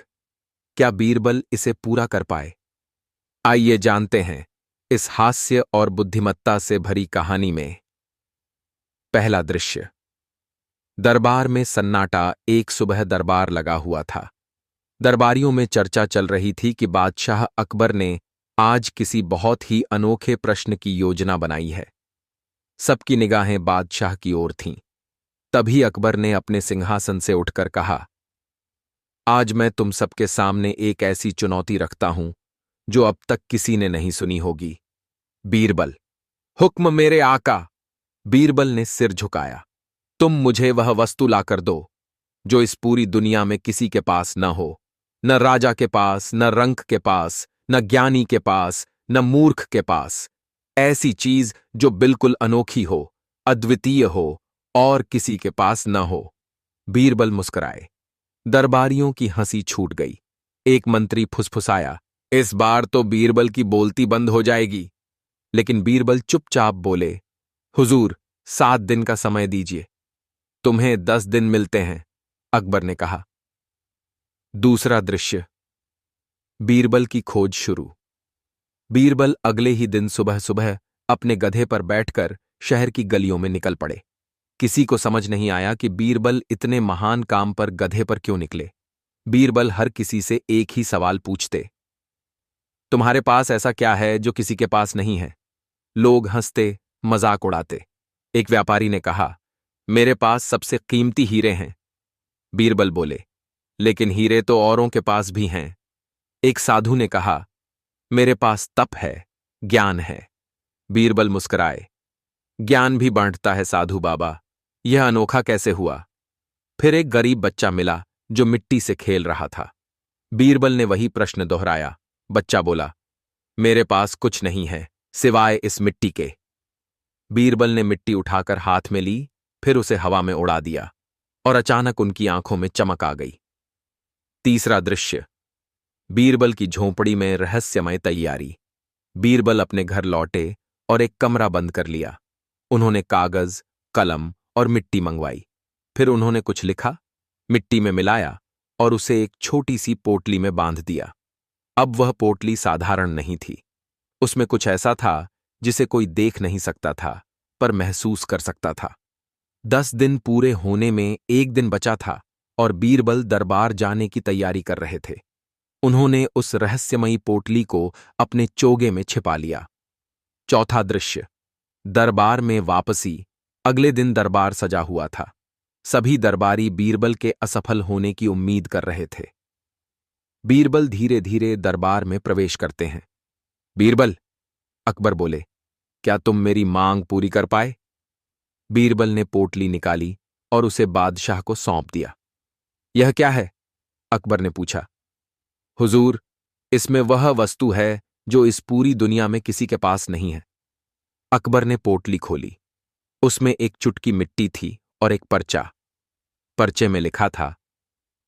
क्या बीरबल इसे पूरा कर पाए? आइए जानते हैं इस हास्य और बुद्धिमत्ता से भरी कहानी में। पहला दृश्य। दरबार में सन्नाटा। एक सुबह दरबार लगा हुआ था। दरबारियों में चर्चा चल रही थी कि बादशाह अकबर ने आज किसी बहुत ही अनोखे प्रश्न की योजना बनाई है। सबकी निगाहें बादशाह की ओर थीं। तभी अकबर ने अपने सिंहासन से उठकर कहा, आज मैं तुम सबके सामने एक ऐसी चुनौती रखता हूं जो अब तक किसी ने नहीं सुनी होगी। बीरबल। हुक्म मेरे आका। बीरबल ने सिर झुकाया। तुम मुझे वह वस्तु लाकर दो जो इस पूरी दुनिया में किसी के पास न हो। न राजा के पास, न रंक के पास, न ज्ञानी के पास, न मूर्ख के पास। ऐसी चीज जो बिल्कुल अनोखी हो, अद्वितीय हो और किसी के पास न हो। बीरबल मुस्कुराए। दरबारियों की हंसी छूट गई। एक मंत्री फुसफुसाया, इस बार तो बीरबल की बोलती बंद हो जाएगी। लेकिन बीरबल चुपचाप बोले, हुजूर, 7 दिन का समय दीजिए। तुम्हें 10 दिन मिलते हैं, अकबर ने कहा। दूसरा दृश्य। बीरबल की खोज शुरू। बीरबल अगले ही दिन सुबह सुबह अपने गधे पर बैठकर शहर की गलियों में निकल पड़े। किसी को समझ नहीं आया कि बीरबल इतने महान काम पर गधे पर क्यों निकले। बीरबल हर किसी से एक ही सवाल पूछते, तुम्हारे पास ऐसा क्या है जो किसी के पास नहीं है? लोग हंसते, मजाक उड़ाते। एक व्यापारी ने कहा, मेरे पास सबसे कीमती हीरे हैं। बीरबल बोले, लेकिन हीरे तो औरों के पास भी हैं। एक साधु ने कहा, मेरे पास तप है, ज्ञान है। बीरबल मुस्कुराए, ज्ञान भी बांटता है साधु बाबा, यह अनोखा कैसे हुआ? फिर एक गरीब बच्चा मिला जो मिट्टी से खेल रहा था। बीरबल ने वही प्रश्न दोहराया। बच्चा बोला, मेरे पास कुछ नहीं है सिवाय इस मिट्टी के। बीरबल ने मिट्टी उठाकर हाथ में ली, फिर उसे हवा में उड़ा दिया और अचानक उनकी आंखों में चमक आ गई। तीसरा दृश्य। बीरबल की झोंपड़ी में रहस्यमय तैयारी। बीरबल अपने घर लौटे और एक कमरा बंद कर लिया। उन्होंने कागज, कलम और मिट्टी मंगवाई। फिर उन्होंने कुछ लिखा, मिट्टी में मिलाया और उसे एक छोटी सी पोटली में बांध दिया। अब वह पोटली साधारण नहीं थी। उसमें कुछ ऐसा था जिसे कोई देख नहीं सकता था, पर महसूस कर सकता था। 10 दिन पूरे होने में एक दिन बचा था और बीरबल दरबार जाने की तैयारी कर रहे थे। उन्होंने उस रहस्यमयी पोटली को अपने चोगे में छिपा लिया। चौथा दृश्य। दरबार में वापसी। अगले दिन दरबार सजा हुआ था। सभी दरबारी बीरबल के असफल होने की उम्मीद कर रहे थे। बीरबल धीरे धीरे दरबार में प्रवेश करते हैं। बीरबल, अकबर बोले, क्या तुम मेरी मांग पूरी कर पाए? बीरबल ने पोटली निकाली और उसे बादशाह को सौंप दिया। यह क्या है? अकबर ने पूछा। हुजूर, इसमें वह वस्तु है जो इस पूरी दुनिया में किसी के पास नहीं है। अकबर ने पोटली खोली। उसमें एक चुटकी मिट्टी थी और एक पर्चा। पर्चे में लिखा था,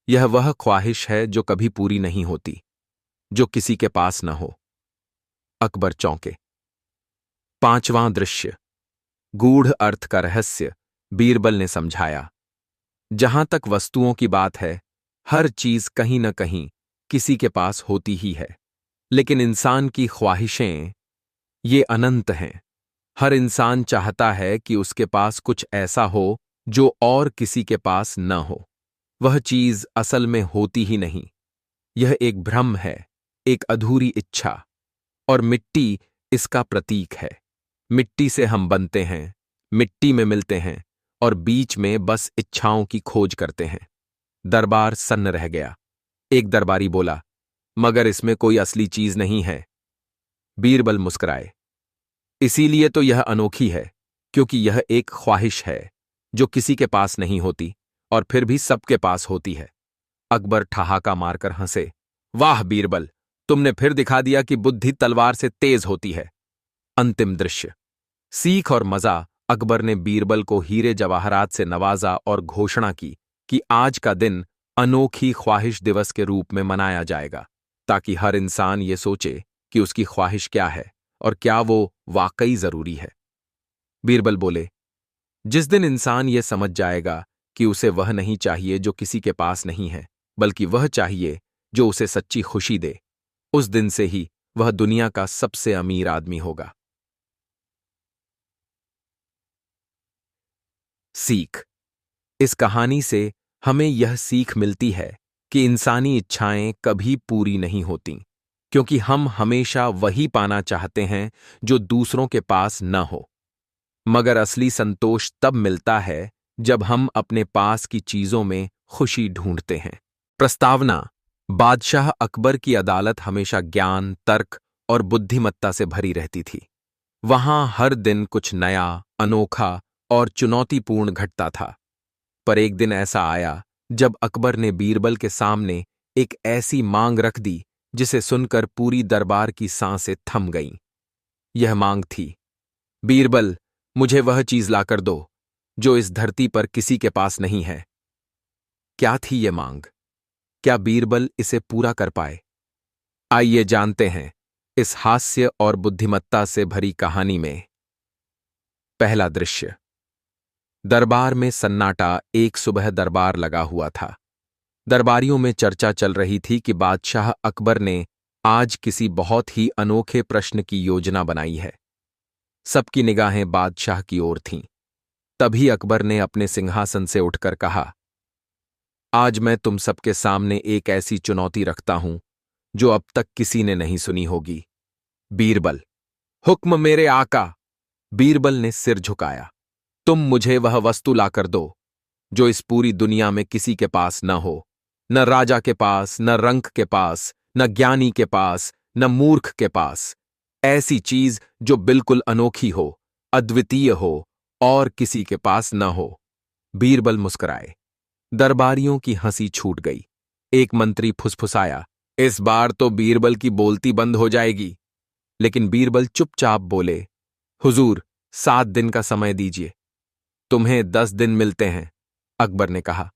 यह वह ख्वाहिश है जो कभी पूरी नहीं होती, जो किसी के पास न हो। अकबर चौंके। पांचवां दृश्य। गूढ़ अर्थ का रहस्य। बीरबल ने समझाया, जहां तक वस्तुओं की बात है, हर चीज कहीं न कहीं किसी के पास होती ही है, लेकिन इंसान की ख्वाहिशें, ये अनंत हैं। हर इंसान चाहता है कि उसके पास कुछ ऐसा हो जो और किसी के पास न हो। वह चीज असल में होती ही नहीं। यह एक भ्रम है, एक अधूरी इच्छा, और मिट्टी इसका प्रतीक है। मिट्टी से हम बनते हैं, मिट्टी में मिलते हैं और बीच में बस इच्छाओं की खोज करते हैं। दरबार सन्न रह गया। एक दरबारी बोला, मगर इसमें कोई असली चीज नहीं है। बीरबल मुस्कुराए, इसीलिए तो यह अनोखी है, क्योंकि यह एक ख्वाहिश है जो किसी के पास नहीं होती और फिर भी सबके पास होती है। अकबर ठहाका मारकर हंसे, वाह बीरबल, तुमने फिर दिखा दिया कि बुद्धि तलवार से तेज होती है। अंतिम दृश्य। सीख और मजा। अकबर ने बीरबल को हीरे जवाहरात से नवाजा और घोषणा की कि आज का दिन अनोखी ख्वाहिश दिवस के रूप में मनाया जाएगा, ताकि हर इंसान ये सोचे कि उसकी ख्वाहिश क्या है और क्या वो वाकई जरूरी है। बीरबल बोले, जिस दिन इंसान ये समझ जाएगा कि उसे वह नहीं चाहिए जो किसी के पास नहीं है, बल्कि वह चाहिए जो उसे सच्ची खुशी दे, उस दिन से ही वह दुनिया का सबसे अमीर आदमी होगा। सीख। इस कहानी से हमें यह सीख मिलती है कि इंसानी इच्छाएं कभी पूरी नहीं होती, क्योंकि हम हमेशा वही पाना चाहते हैं जो दूसरों के पास न हो। मगर असली संतोष तब मिलता है जब हम अपने पास की चीजों में खुशी ढूंढते हैं। प्रस्तावना। बादशाह अकबर की अदालत हमेशा ज्ञान, तर्क और बुद्धिमत्ता से भरी रहती थी। वहां हर दिन कुछ नया, अनोखा और चुनौतीपूर्ण घटता था। पर एक दिन ऐसा आया जब अकबर ने बीरबल के सामने एक ऐसी मांग रख दी जिसे सुनकर पूरी दरबार की सांसें थम गईं। यह मांग थी, बीरबल, मुझे वह चीज लाकर दो जो इस धरती पर किसी के पास नहीं है। क्या थी ये मांग? क्या बीरबल इसे पूरा कर पाए? आइए जानते हैं इस हास्य और बुद्धिमत्ता से भरी कहानी में। पहला दृश्य। दरबार में सन्नाटा। एक सुबह दरबार लगा हुआ था। दरबारियों में चर्चा चल रही थी कि बादशाह अकबर ने आज किसी बहुत ही अनोखे प्रश्न की योजना बनाई है। सबकी निगाहें बादशाह की ओर थीं। तभी अकबर ने अपने सिंहासन से उठकर कहा, आज मैं तुम सबके सामने एक ऐसी चुनौती रखता हूं जो अब तक किसी ने नहीं सुनी होगी। बीरबल। हुक्म मेरे आका। बीरबल ने सिर झुकाया। तुम मुझे वह वस्तु लाकर दो जो इस पूरी दुनिया में किसी के पास न हो, न राजा के पास, न रंक के पास, न ज्ञानी के पास, न मूर्ख के पास। ऐसी चीज जो बिल्कुल अनोखी हो, अद्वितीय हो और किसी के पास न हो। बीरबल मुस्कुराए। दरबारियों की हंसी छूट गई। एक मंत्री फुसफुसाया, इस बार तो बीरबल की बोलती बंद हो जाएगी। लेकिन बीरबल चुपचाप बोले, हुजूर, 7 दिन का समय दीजिए। तुम्हें 10 दिन मिलते हैं, अकबर ने कहा।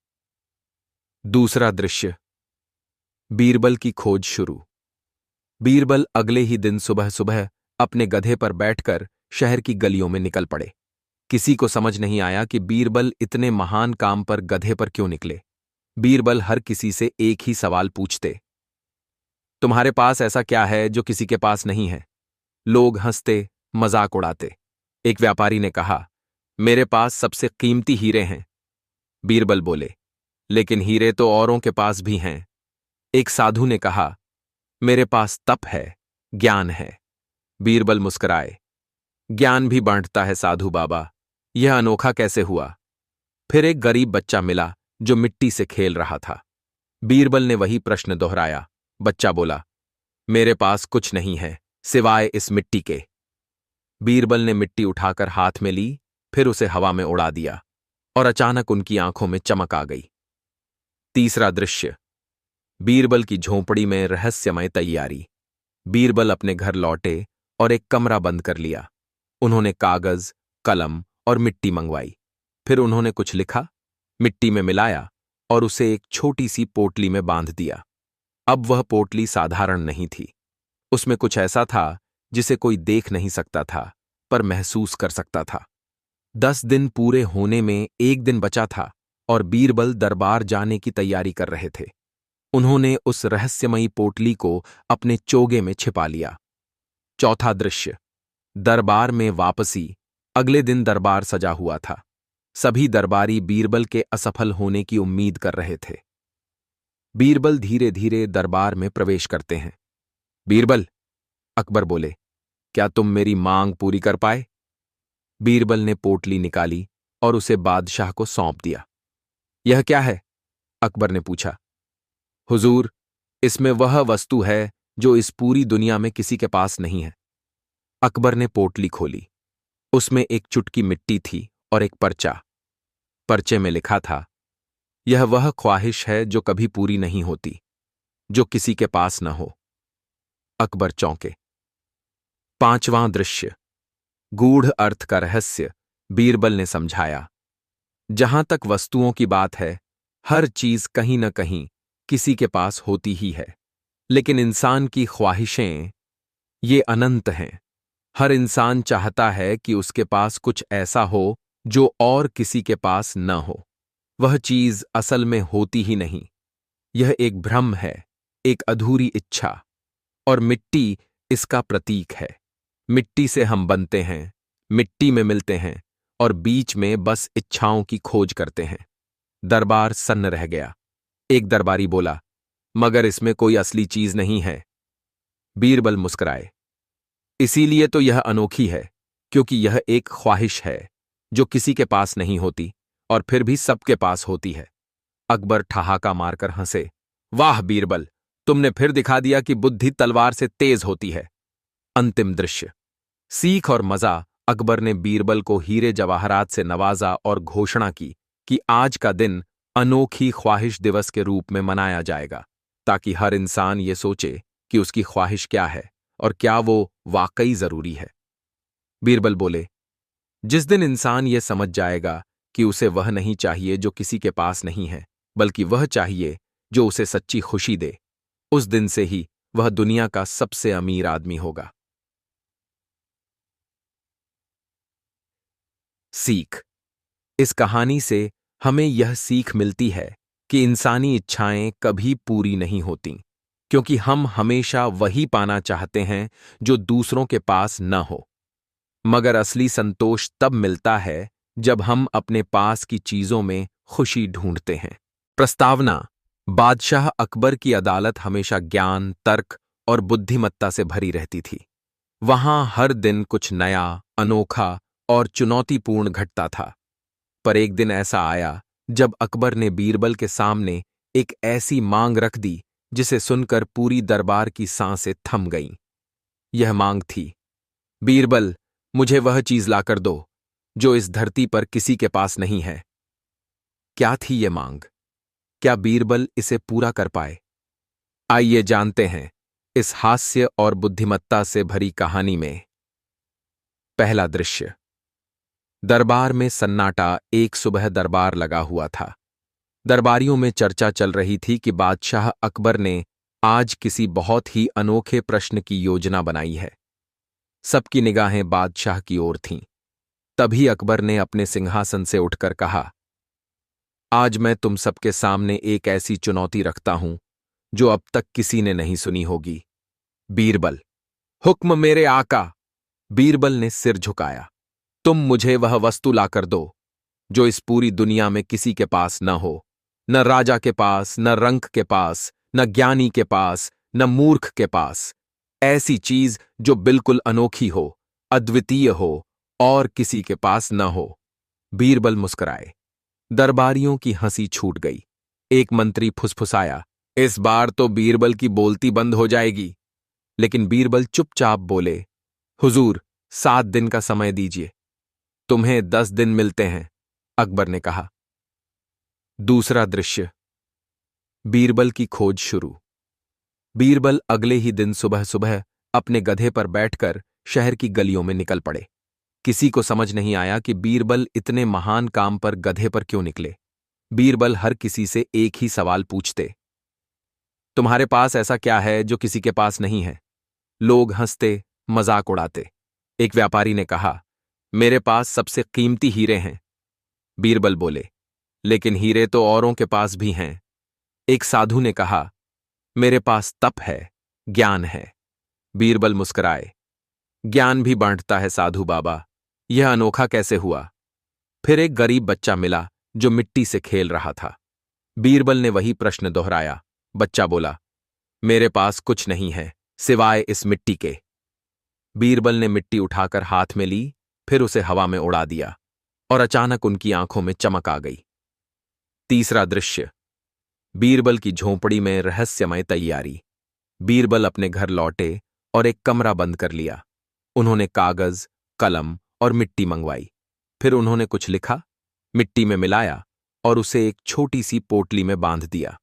दूसरा दृश्य। बीरबल की खोज शुरू। बीरबल अगले ही दिन सुबह सुबह अपने गधे पर बैठकर शहर की गलियों में निकल पड़े। किसी को समझ नहीं आया कि बीरबल इतने महान काम पर गधे पर क्यों निकले। बीरबल हर किसी से एक ही सवाल पूछते, तुम्हारे पास ऐसा क्या है जो किसी के पास नहीं है? लोग हंसते, मजाक उड़ाते। एक व्यापारी ने कहा, मेरे पास सबसे कीमती हीरे हैं। बीरबल बोले, लेकिन हीरे तो औरों के पास भी हैं। एक साधु ने कहा, मेरे पास तप है, ज्ञान है। बीरबल मुस्कुराए, ज्ञान भी बांटता है साधु बाबा, यह अनोखा कैसे हुआ? फिर एक गरीब बच्चा मिला जो मिट्टी से खेल रहा था। बीरबल ने वही प्रश्न दोहराया। बच्चा बोला, मेरे पास कुछ नहीं है सिवाय इस मिट्टी के। बीरबल ने मिट्टी उठाकर हाथ में ली, फिर उसे हवा में उड़ा दिया और अचानक उनकी आंखों में चमक आ गई। तीसरा दृश्य। बीरबल की झोंपड़ी में रहस्यमय तैयारी। बीरबल अपने घर लौटे और एक कमरा बंद कर लिया। उन्होंने कागज, कलम और मिट्टी मंगवाई। फिर उन्होंने कुछ लिखा, मिट्टी में मिलाया और उसे एक छोटी सी पोटली में बांध दिया। अब वह पोटली साधारण नहीं थी। उसमें कुछ ऐसा था जिसे कोई देख नहीं सकता था, पर महसूस कर सकता था। 10 दिन पूरे होने में एक दिन बचा था और बीरबल दरबार जाने की तैयारी कर रहे थे। उन्होंने उस रहस्यमयी पोटली को अपने चोगे में छिपा लिया। चौथा दृश्य। दरबार में वापसी। अगले दिन दरबार सजा हुआ था। सभी दरबारी बीरबल के असफल होने की उम्मीद कर रहे थे। बीरबल धीरे धीरे दरबार में प्रवेश करते हैं। बीरबल, अकबर बोले, क्या तुम मेरी मांग पूरी कर पाए? बीरबल ने पोटली निकाली और उसे बादशाह को सौंप दिया। यह क्या है? अकबर ने पूछा। हुजूर, इसमें वह वस्तु है जो इस पूरी दुनिया में किसी के पास नहीं है। अकबर ने पोटली खोली। उसमें एक चुटकी मिट्टी थी और एक पर्चा। पर्चे में लिखा था, यह वह ख्वाहिश है जो कभी पूरी नहीं होती, जो किसी के पास न हो। अकबर चौंके। पांचवां दृश्य। गूढ़ अर्थ का रहस्य बीरबल ने समझाया। जहां तक वस्तुओं की बात है, हर चीज कहीं न कहीं किसी के पास होती ही है, लेकिन इंसान की ख्वाहिशें ये अनंत हैं। हर इंसान चाहता है कि उसके पास कुछ ऐसा हो जो और किसी के पास न हो। वह चीज असल में होती ही नहीं। यह एक भ्रम है, एक अधूरी इच्छा, और मिट्टी इसका प्रतीक है। मिट्टी से हम बनते हैं, मिट्टी में मिलते हैं, और बीच में बस इच्छाओं की खोज करते हैं। दरबार सन्न रह गया। एक दरबारी बोला, मगर इसमें कोई असली चीज नहीं है। बीरबल मुस्कुराए। इसीलिए तो यह अनोखी है, क्योंकि यह एक ख्वाहिश है जो किसी के पास नहीं होती और फिर भी सबके पास होती है। अकबर ठहाका मारकर हंसे। वाह बीरबल, तुमने फिर दिखा दिया कि बुद्धि तलवार से तेज होती है। अंतिम दृश्य। सीख और मजा। अकबर ने बीरबल को हीरे जवाहरात से नवाजा और घोषणा की कि आज का दिन अनोखी ख्वाहिश दिवस के रूप में मनाया जाएगा, ताकि हर इंसान ये सोचे कि उसकी ख्वाहिश क्या है और क्या वो वाकई जरूरी है। बीरबल बोले, जिस दिन इंसान ये समझ जाएगा कि उसे वह नहीं चाहिए जो किसी के पास नहीं है, बल्कि वह चाहिए जो उसे सच्ची खुशी दे, उस दिन से ही वह दुनिया का सबसे अमीर आदमी होगा। सीख। इस कहानी से हमें यह सीख मिलती है कि इंसानी इच्छाएं कभी पूरी नहीं होतीं, क्योंकि हम हमेशा वही पाना चाहते हैं जो दूसरों के पास न हो। मगर असली संतोष तब मिलता है जब हम अपने पास की चीजों में खुशी ढूंढते हैं। प्रस्तावना। बादशाह अकबर की अदालत हमेशा ज्ञान, तर्क और बुद्धिमत्ता से भरी रहती थी। वहां हर दिन कुछ नया, अनोखा और चुनौतीपूर्ण घटता था। पर एक दिन ऐसा आया जब अकबर ने बीरबल के सामने एक ऐसी मांग रख दी जिसे सुनकर पूरी दरबार की सांसें थम गईं। यह मांग थी, बीरबल, मुझे वह चीज लाकर दो जो इस धरती पर किसी के पास नहीं है। क्या थी ये मांग? क्या बीरबल इसे पूरा कर पाए? आइए जानते हैं इस हास्य और बुद्धिमत्ता से भरी कहानी में। पहला दृश्य। दरबार में सन्नाटा। एक सुबह दरबार लगा हुआ था। दरबारियों में चर्चा चल रही थी कि बादशाह अकबर ने आज किसी बहुत ही अनोखे प्रश्न की योजना बनाई है। सबकी निगाहें बादशाह की ओर थीं। तभी अकबर ने अपने सिंहासन से उठकर कहा, आज मैं तुम सबके सामने एक ऐसी चुनौती रखता हूं जो अब तक किसी ने नहीं सुनी होगी। बीरबल। हुक्म मेरे आका। बीरबल ने सिर झुकाया। तुम मुझे वह वस्तु लाकर दो जो इस पूरी दुनिया में किसी के पास न हो, न राजा के पास, न रंक के पास, न ज्ञानी के पास, न मूर्ख के पास। ऐसी चीज जो बिल्कुल अनोखी हो, अद्वितीय हो और किसी के पास न हो। बीरबल मुस्कुराए। दरबारियों की हंसी छूट गई। एक मंत्री फुसफुसाया, इस बार तो बीरबल की बोलती बंद हो जाएगी। लेकिन बीरबल चुपचाप बोले, हुजूर, 7 दिन का समय दीजिए। तुम्हें 10 दिन मिलते हैं, अकबर ने कहा। दूसरा दृश्य। बीरबल की खोज शुरू। बीरबल अगले ही दिन सुबह सुबह अपने गधे पर बैठकर शहर की गलियों में निकल पड़े। किसी को समझ नहीं आया कि बीरबल इतने महान काम पर गधे पर क्यों निकले। बीरबल हर किसी से एक ही सवाल पूछते, तुम्हारे पास ऐसा क्या है जो किसी के पास नहीं है? लोग हंसते, मजाक उड़ाते। एक व्यापारी ने कहा, मेरे पास सबसे कीमती हीरे हैं। बीरबल बोले, लेकिन हीरे तो औरों के पास भी हैं। एक साधु ने कहा, मेरे पास तप है, ज्ञान है। बीरबल मुस्कुराए, ज्ञान भी बांटता है साधु बाबा, यह अनोखा कैसे हुआ? फिर एक गरीब बच्चा मिला जो मिट्टी से खेल रहा था। बीरबल ने वही प्रश्न दोहराया। बच्चा बोला, मेरे पास कुछ नहीं है सिवाय इस मिट्टी के। बीरबल ने मिट्टी उठाकर हाथ में ली, फिर उसे हवा में उड़ा दिया और अचानक उनकी आंखों में चमक आ गई। तीसरा दृश्य। बीरबल की झोंपड़ी में रहस्यमय तैयारी। बीरबल अपने घर लौटे और एक कमरा बंद कर लिया। उन्होंने कागज, कलम और मिट्टी मंगवाई। फिर उन्होंने कुछ लिखा, मिट्टी में मिलाया और उसे एक छोटी सी पोटली में बांध दिया।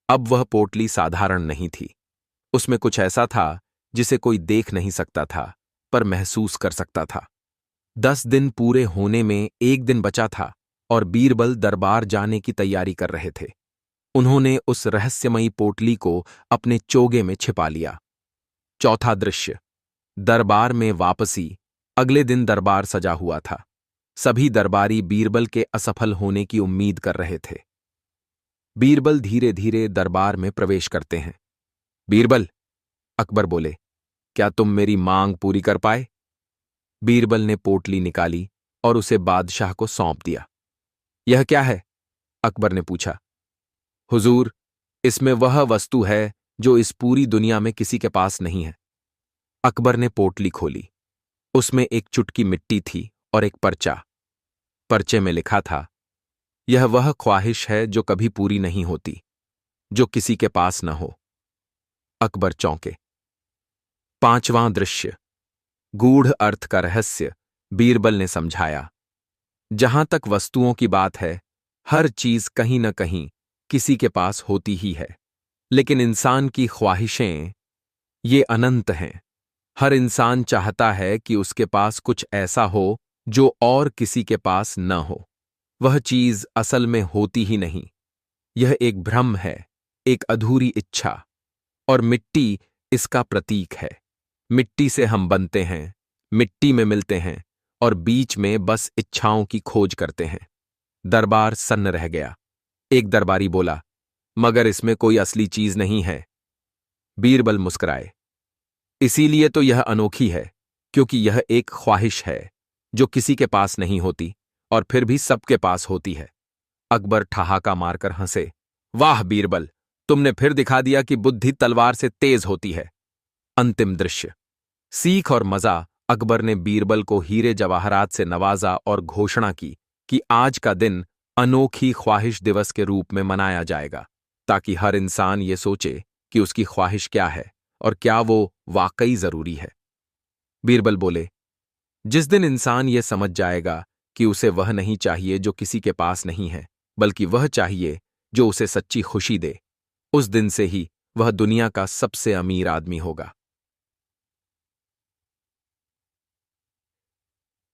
अब वह पोटली साधारण नहीं थी। उसमें कुछ ऐसा था जिसे कोई देख नहीं सकता था पर महसूस कर सकता था। 10 दिन पूरे होने में एक दिन बचा था और बीरबल दरबार जाने की तैयारी कर रहे थे। उन्होंने उस रहस्यमयी पोटली को अपने चोगे में छिपा लिया। चौथा दृश्य, दरबार में वापसी। अगले दिन दरबार सजा हुआ था। सभी दरबारी बीरबल के असफल होने की उम्मीद कर रहे थे। बीरबल धीरे धीरे दरबार में प्रवेश करते हैं। बीरबल, अकबर बोले, क्या तुम मेरी मांग पूरी कर पाए? बीरबल ने पोटली निकाली और उसे बादशाह को सौंप दिया। यह क्या है? अकबर ने पूछा। हुजूर, इसमें वह वस्तु है जो इस पूरी दुनिया में किसी के पास नहीं है। अकबर ने पोटली खोली। उसमें एक चुटकी मिट्टी थी और एक पर्चा। पर्चे में लिखा था, यह वह ख्वाहिश है जो कभी पूरी नहीं होती, जो किसी के पास न हो। अकबर चौंके। पांचवां दृश्य, गूढ़ अर्थ का रहस्य। बीरबल ने समझाया, जहां तक वस्तुओं की बात है, हर चीज कहीं न कहीं किसी के पास होती ही है, लेकिन इंसान की ख्वाहिशें, ये अनंत हैं। हर इंसान चाहता है कि उसके पास कुछ ऐसा हो जो और किसी के पास न हो। वह चीज असल में होती ही नहीं। यह एक भ्रम है, एक अधूरी इच्छा, और मिट्टी इसका प्रतीक है। मिट्टी से हम बनते हैं, मिट्टी में मिलते हैं और बीच में बस इच्छाओं की खोज करते हैं। दरबार सन्न रह गया। एक दरबारी बोला, मगर इसमें कोई असली चीज नहीं है। बीरबल मुस्कुराए, इसीलिए तो यह अनोखी है, क्योंकि यह एक ख्वाहिश है जो किसी के पास नहीं होती और फिर भी सबके पास होती है। अकबर ठहाका मारकर हंसे, वाह बीरबल, तुमने फिर दिखा दिया कि बुद्धि तलवार से तेज होती है। अंतिम दृश्य, सीख और मजा। अकबर ने बीरबल को हीरे जवाहरात से नवाजा और घोषणा की कि आज का दिन अनोखी ख्वाहिश दिवस के रूप में मनाया जाएगा, ताकि हर इंसान ये सोचे कि उसकी ख्वाहिश क्या है और क्या वो वाकई जरूरी है। बीरबल बोले, जिस दिन इंसान ये समझ जाएगा कि उसे वह नहीं चाहिए जो किसी के पास नहीं है, बल्कि वह चाहिए जो उसे सच्ची खुशी दे, उस दिन से ही वह दुनिया का सबसे अमीर आदमी होगा।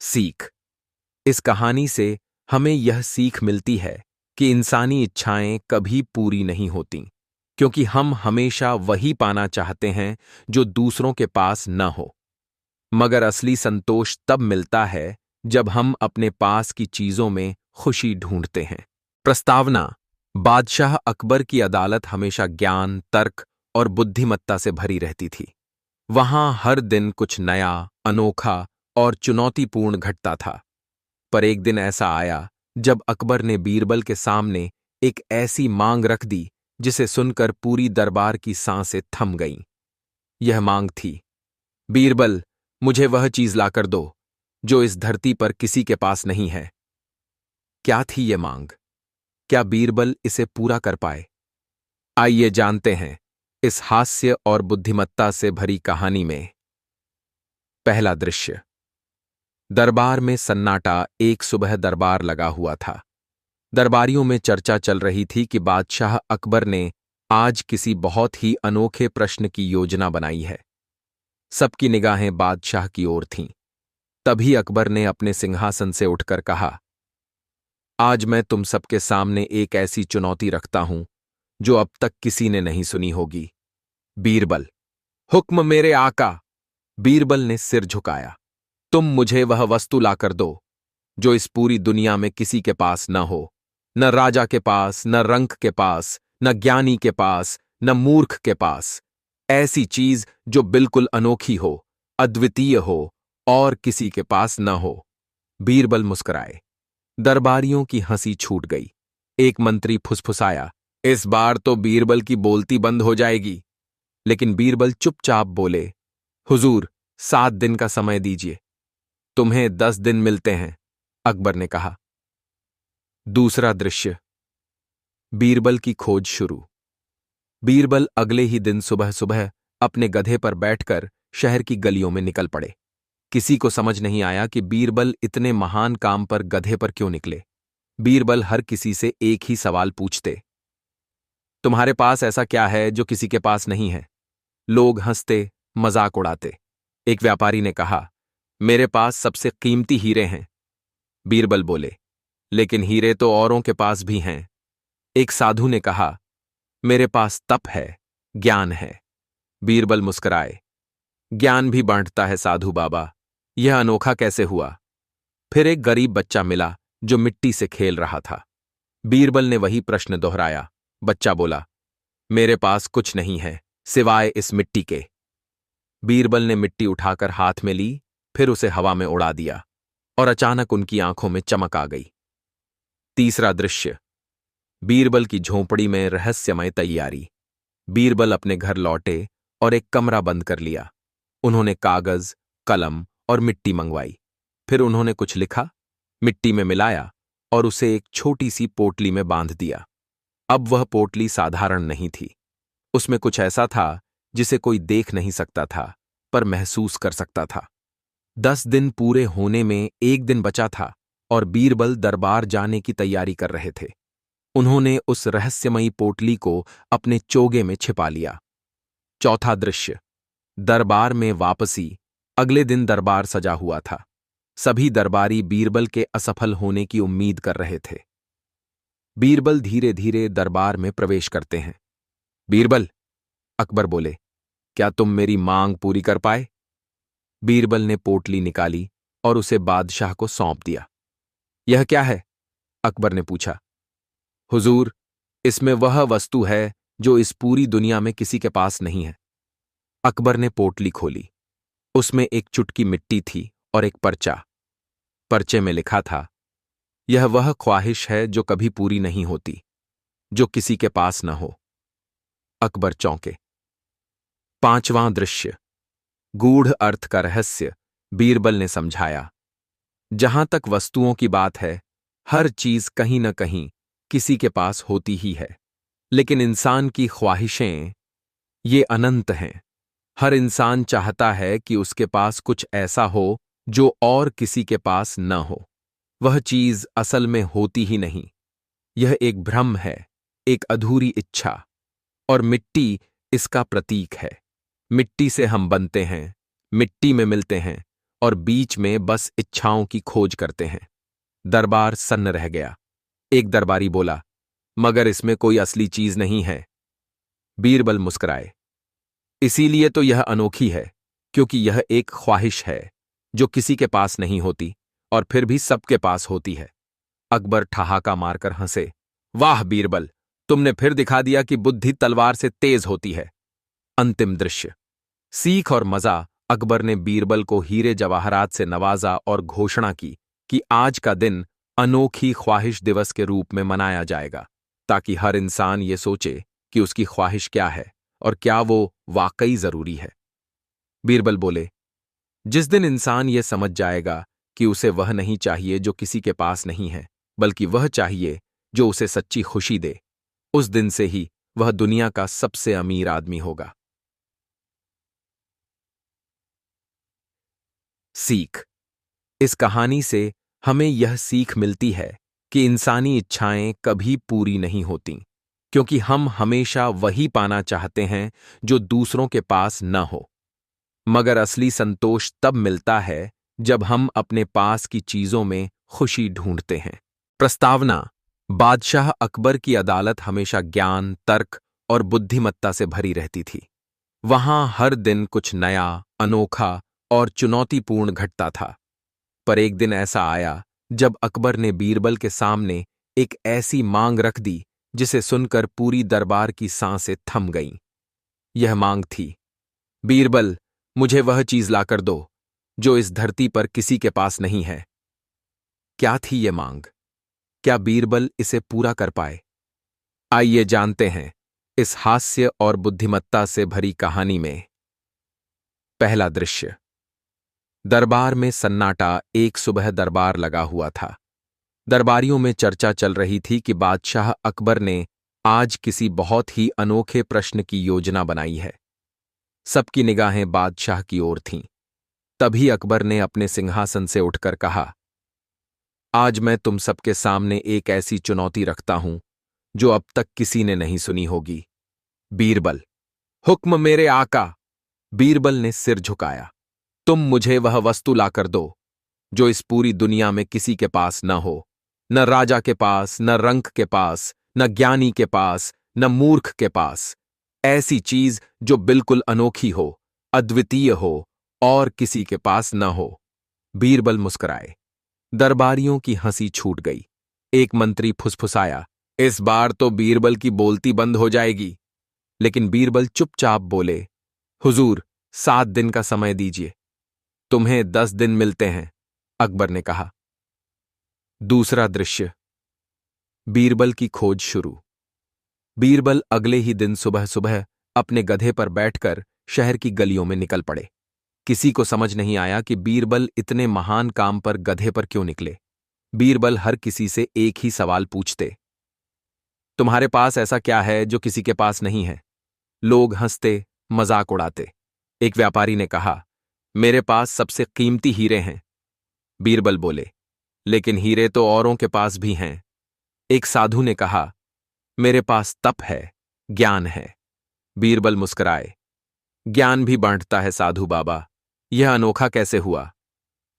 सीख। इस कहानी से हमें यह सीख मिलती है कि इंसानी इच्छाएं कभी पूरी नहीं होतीं, क्योंकि हम हमेशा वही पाना चाहते हैं जो दूसरों के पास न हो। मगर असली संतोष तब मिलता है जब हम अपने पास की चीजों में खुशी ढूंढते हैं। प्रस्तावना। बादशाह अकबर की अदालत हमेशा ज्ञान, तर्क और बुद्धिमत्ता से भरी रहती थी। वहां हर दिन कुछ नया, अनोखा और चुनौतीपूर्ण घटता था। पर एक दिन ऐसा आया जब अकबर ने बीरबल के सामने एक ऐसी मांग रख दी जिसे सुनकर पूरी दरबार की सांसें थम गईं। यह मांग थी, बीरबल, मुझे वह चीज लाकर दो जो इस धरती पर किसी के पास नहीं है। क्या थी ये मांग? क्या बीरबल इसे पूरा कर पाए? आइए जानते हैं इस हास्य और बुद्धिमत्ता से भरी कहानी में। पहला दृश्य, दरबार में सन्नाटा। एक सुबह दरबार लगा हुआ था। दरबारियों में चर्चा चल रही थी कि बादशाह अकबर ने आज किसी बहुत ही अनोखे प्रश्न की योजना बनाई है। सबकी निगाहें बादशाह की ओर थीं। तभी अकबर ने अपने सिंहासन से उठकर कहा, आज मैं तुम सबके सामने एक ऐसी चुनौती रखता हूं जो अब तक किसी ने नहीं सुनी होगी। बीरबल, हुक्म मेरे आका। बीरबल ने सिर झुकाया। तुम मुझे वह वस्तु लाकर दो जो इस पूरी दुनिया में किसी के पास न हो, न राजा के पास, न रंक के पास, न ज्ञानी के पास, न मूर्ख के पास। ऐसी चीज जो बिल्कुल अनोखी हो, अद्वितीय हो और किसी के पास न हो। बीरबल मुस्कुराए। दरबारियों की हंसी छूट गई। एक मंत्री फुसफुसाया, इस बार तो बीरबल की बोलती बंद हो जाएगी। लेकिन बीरबल चुपचाप बोले, हुजूर, 7 दिन का समय दीजिए। तुम्हें 10 दिन मिलते हैं, अकबर ने कहा। दूसरा दृश्य, बीरबल की खोज शुरू। बीरबल अगले ही दिन सुबह सुबह अपने गधे पर बैठकर शहर की गलियों में निकल पड़े। किसी को समझ नहीं आया कि बीरबल इतने महान काम पर गधे पर क्यों निकले। बीरबल हर किसी से एक ही सवाल पूछते, तुम्हारे पास ऐसा क्या है जो किसी के पास नहीं है? लोग हंसते, मजाक उड़ाते। एक व्यापारी ने कहा, मेरे पास सबसे कीमती हीरे हैं। बीरबल बोले, लेकिन हीरे तो औरों के पास भी हैं। एक साधु ने कहा, मेरे पास तप है, ज्ञान है। बीरबल मुस्कुराए, ज्ञान भी बांटता है साधु बाबा, यह अनोखा कैसे हुआ? फिर एक गरीब बच्चा मिला जो मिट्टी से खेल रहा था। बीरबल ने वही प्रश्न दोहराया। बच्चा बोला, मेरे पास कुछ नहीं है सिवाय इस मिट्टी के। बीरबल ने मिट्टी उठाकर हाथ में ली, फिर उसे हवा में उड़ा दिया और अचानक उनकी आंखों में चमक आ गई। तीसरा दृश्य, बीरबल की झोंपड़ी में रहस्यमय तैयारी। बीरबल अपने घर लौटे और एक कमरा बंद कर लिया। उन्होंने कागज, कलम और मिट्टी मंगवाई। फिर उन्होंने कुछ लिखा, मिट्टी में मिलाया और उसे एक छोटी सी पोटली में बांध दिया। अब वह पोटली साधारण नहीं थी। उसमें कुछ ऐसा था जिसे कोई देख नहीं सकता था, पर महसूस कर सकता था। 10 दिन पूरे होने में एक दिन बचा था और बीरबल दरबार जाने की तैयारी कर रहे थे। उन्होंने उस रहस्यमयी पोटली को अपने चोगे में छिपा लिया। चौथा दृश्य, दरबार में वापसी। अगले दिन दरबार सजा हुआ था। सभी दरबारी बीरबल के असफल होने की उम्मीद कर रहे थे। बीरबल धीरे धीरे दरबार में प्रवेश करते हैं। बीरबल, अकबर बोले, क्या तुम मेरी मांग पूरी कर पाए? बीरबल ने पोटली निकाली और उसे बादशाह को सौंप दिया। यह क्या है? अकबर ने पूछा। हुजूर, इसमें वह वस्तु है जो इस पूरी दुनिया में किसी के पास नहीं है। अकबर ने पोटली खोली। उसमें एक चुटकी मिट्टी थी और एक पर्चा। पर्चे में लिखा था, यह वह ख्वाहिश है जो कभी पूरी नहीं होती, जो किसी के पास न हो। अकबर चौंके। पांचवां दृश्य, गूढ़ अर्थ का रहस्य। बीरबल ने समझाया, जहां तक वस्तुओं की बात है, हर चीज कहीं न कहीं किसी के पास होती ही है, लेकिन इंसान की ख्वाहिशें, ये अनंत हैं। हर इंसान चाहता है कि उसके पास कुछ ऐसा हो जो और किसी के पास न हो। वह चीज असल में होती ही नहीं। यह एक भ्रम है, एक अधूरी इच्छा, और मिट्टी इसका प्रतीक है। मिट्टी से हम बनते हैं, मिट्टी में मिलते हैं और बीच में बस इच्छाओं की खोज करते हैं। दरबार सन्न रह गया। एक दरबारी बोला, मगर इसमें कोई असली चीज नहीं है। बीरबल मुस्कुराए, इसीलिए तो यह अनोखी है, क्योंकि यह एक ख्वाहिश है जो किसी के पास नहीं होती और फिर भी सबके पास होती है। अकबर ठहाका मारकर हंसे, वाह बीरबल, तुमने फिर दिखा दिया कि बुद्धि तलवार से तेज होती है। अंतिम दृश्य, सीख और मजा। अकबर ने बीरबल को हीरे जवाहरात से नवाजा और घोषणा की कि आज का दिन अनोखी ख्वाहिश दिवस के रूप में मनाया जाएगा, ताकि हर इंसान ये सोचे कि उसकी ख्वाहिश क्या है और क्या वो वाकई जरूरी है। बीरबल बोले, जिस दिन इंसान ये समझ जाएगा कि उसे वह नहीं चाहिए जो किसी के पास नहीं है, बल्कि वह चाहिए जो उसे सच्ची खुशी दे, उस दिन से ही वह दुनिया का सबसे अमीर आदमी होगा। सीख। इस कहानी से हमें यह सीख मिलती है कि इंसानी इच्छाएं कभी पूरी नहीं होतीं, क्योंकि हम हमेशा वही पाना चाहते हैं जो दूसरों के पास न हो। मगर असली संतोष तब मिलता है जब हम अपने पास की चीजों में खुशी ढूंढते हैं। प्रस्तावना: बादशाह अकबर की अदालत हमेशा ज्ञान, तर्क और बुद्धिमत्ता से भरी रहती थी। वहां हर दिन कुछ नया, अनोखा और चुनौतीपूर्ण घटता था। पर एक दिन ऐसा आया जब अकबर ने बीरबल के सामने एक ऐसी मांग रख दी जिसे सुनकर पूरी दरबार की सांसें थम गईं। यह मांग थी, बीरबल, मुझे वह चीज लाकर दो जो इस धरती पर किसी के पास नहीं है। क्या थी ये मांग? क्या बीरबल इसे पूरा कर पाए? आइए जानते हैं इस हास्य और बुद्धिमत्ता से भरी कहानी में। पहला दृश्य। दरबार में सन्नाटा। एक सुबह दरबार लगा हुआ था। दरबारियों में चर्चा चल रही थी कि बादशाह अकबर ने आज किसी बहुत ही अनोखे प्रश्न की योजना बनाई है। सबकी निगाहें बादशाह की ओर थीं। तभी अकबर ने अपने सिंहासन से उठकर कहा, आज मैं तुम सबके सामने एक ऐसी चुनौती रखता हूं जो अब तक किसी ने नहीं सुनी होगी। बीरबल: हुक्म मेरे आका। बीरबल ने सिर झुकाया। तुम मुझे वह वस्तु लाकर दो जो इस पूरी दुनिया में किसी के पास न हो, न राजा के पास, न रंक के पास, न ज्ञानी के पास, न मूर्ख के पास। ऐसी चीज जो बिल्कुल अनोखी हो, अद्वितीय हो और किसी के पास न हो। बीरबल मुस्कुराए। दरबारियों की हंसी छूट गई। एक मंत्री फुसफुसाया, इस बार तो बीरबल की बोलती बंद हो जाएगी। लेकिन बीरबल चुपचाप बोले, हुजूर, 7 दिन का समय दीजिए। तुम्हें 10 दिन मिलते हैं, अकबर ने कहा। दूसरा दृश्य। बीरबल की खोज शुरू। बीरबल अगले ही दिन सुबह सुबह अपने गधे पर बैठकर शहर की गलियों में निकल पड़े। किसी को समझ नहीं आया कि बीरबल इतने महान काम पर गधे पर क्यों निकले। बीरबल हर किसी से एक ही सवाल पूछते, तुम्हारे पास ऐसा क्या है जो किसी के पास नहीं है? लोग हंसते, मजाक उड़ाते। एक व्यापारी ने कहा, मेरे पास सबसे कीमती हीरे हैं। बीरबल बोले, लेकिन हीरे तो औरों के पास भी हैं। एक साधु ने कहा, मेरे पास तप है, ज्ञान है। बीरबल मुस्कुराए, ज्ञान भी बांटता है साधु बाबा, यह अनोखा कैसे हुआ?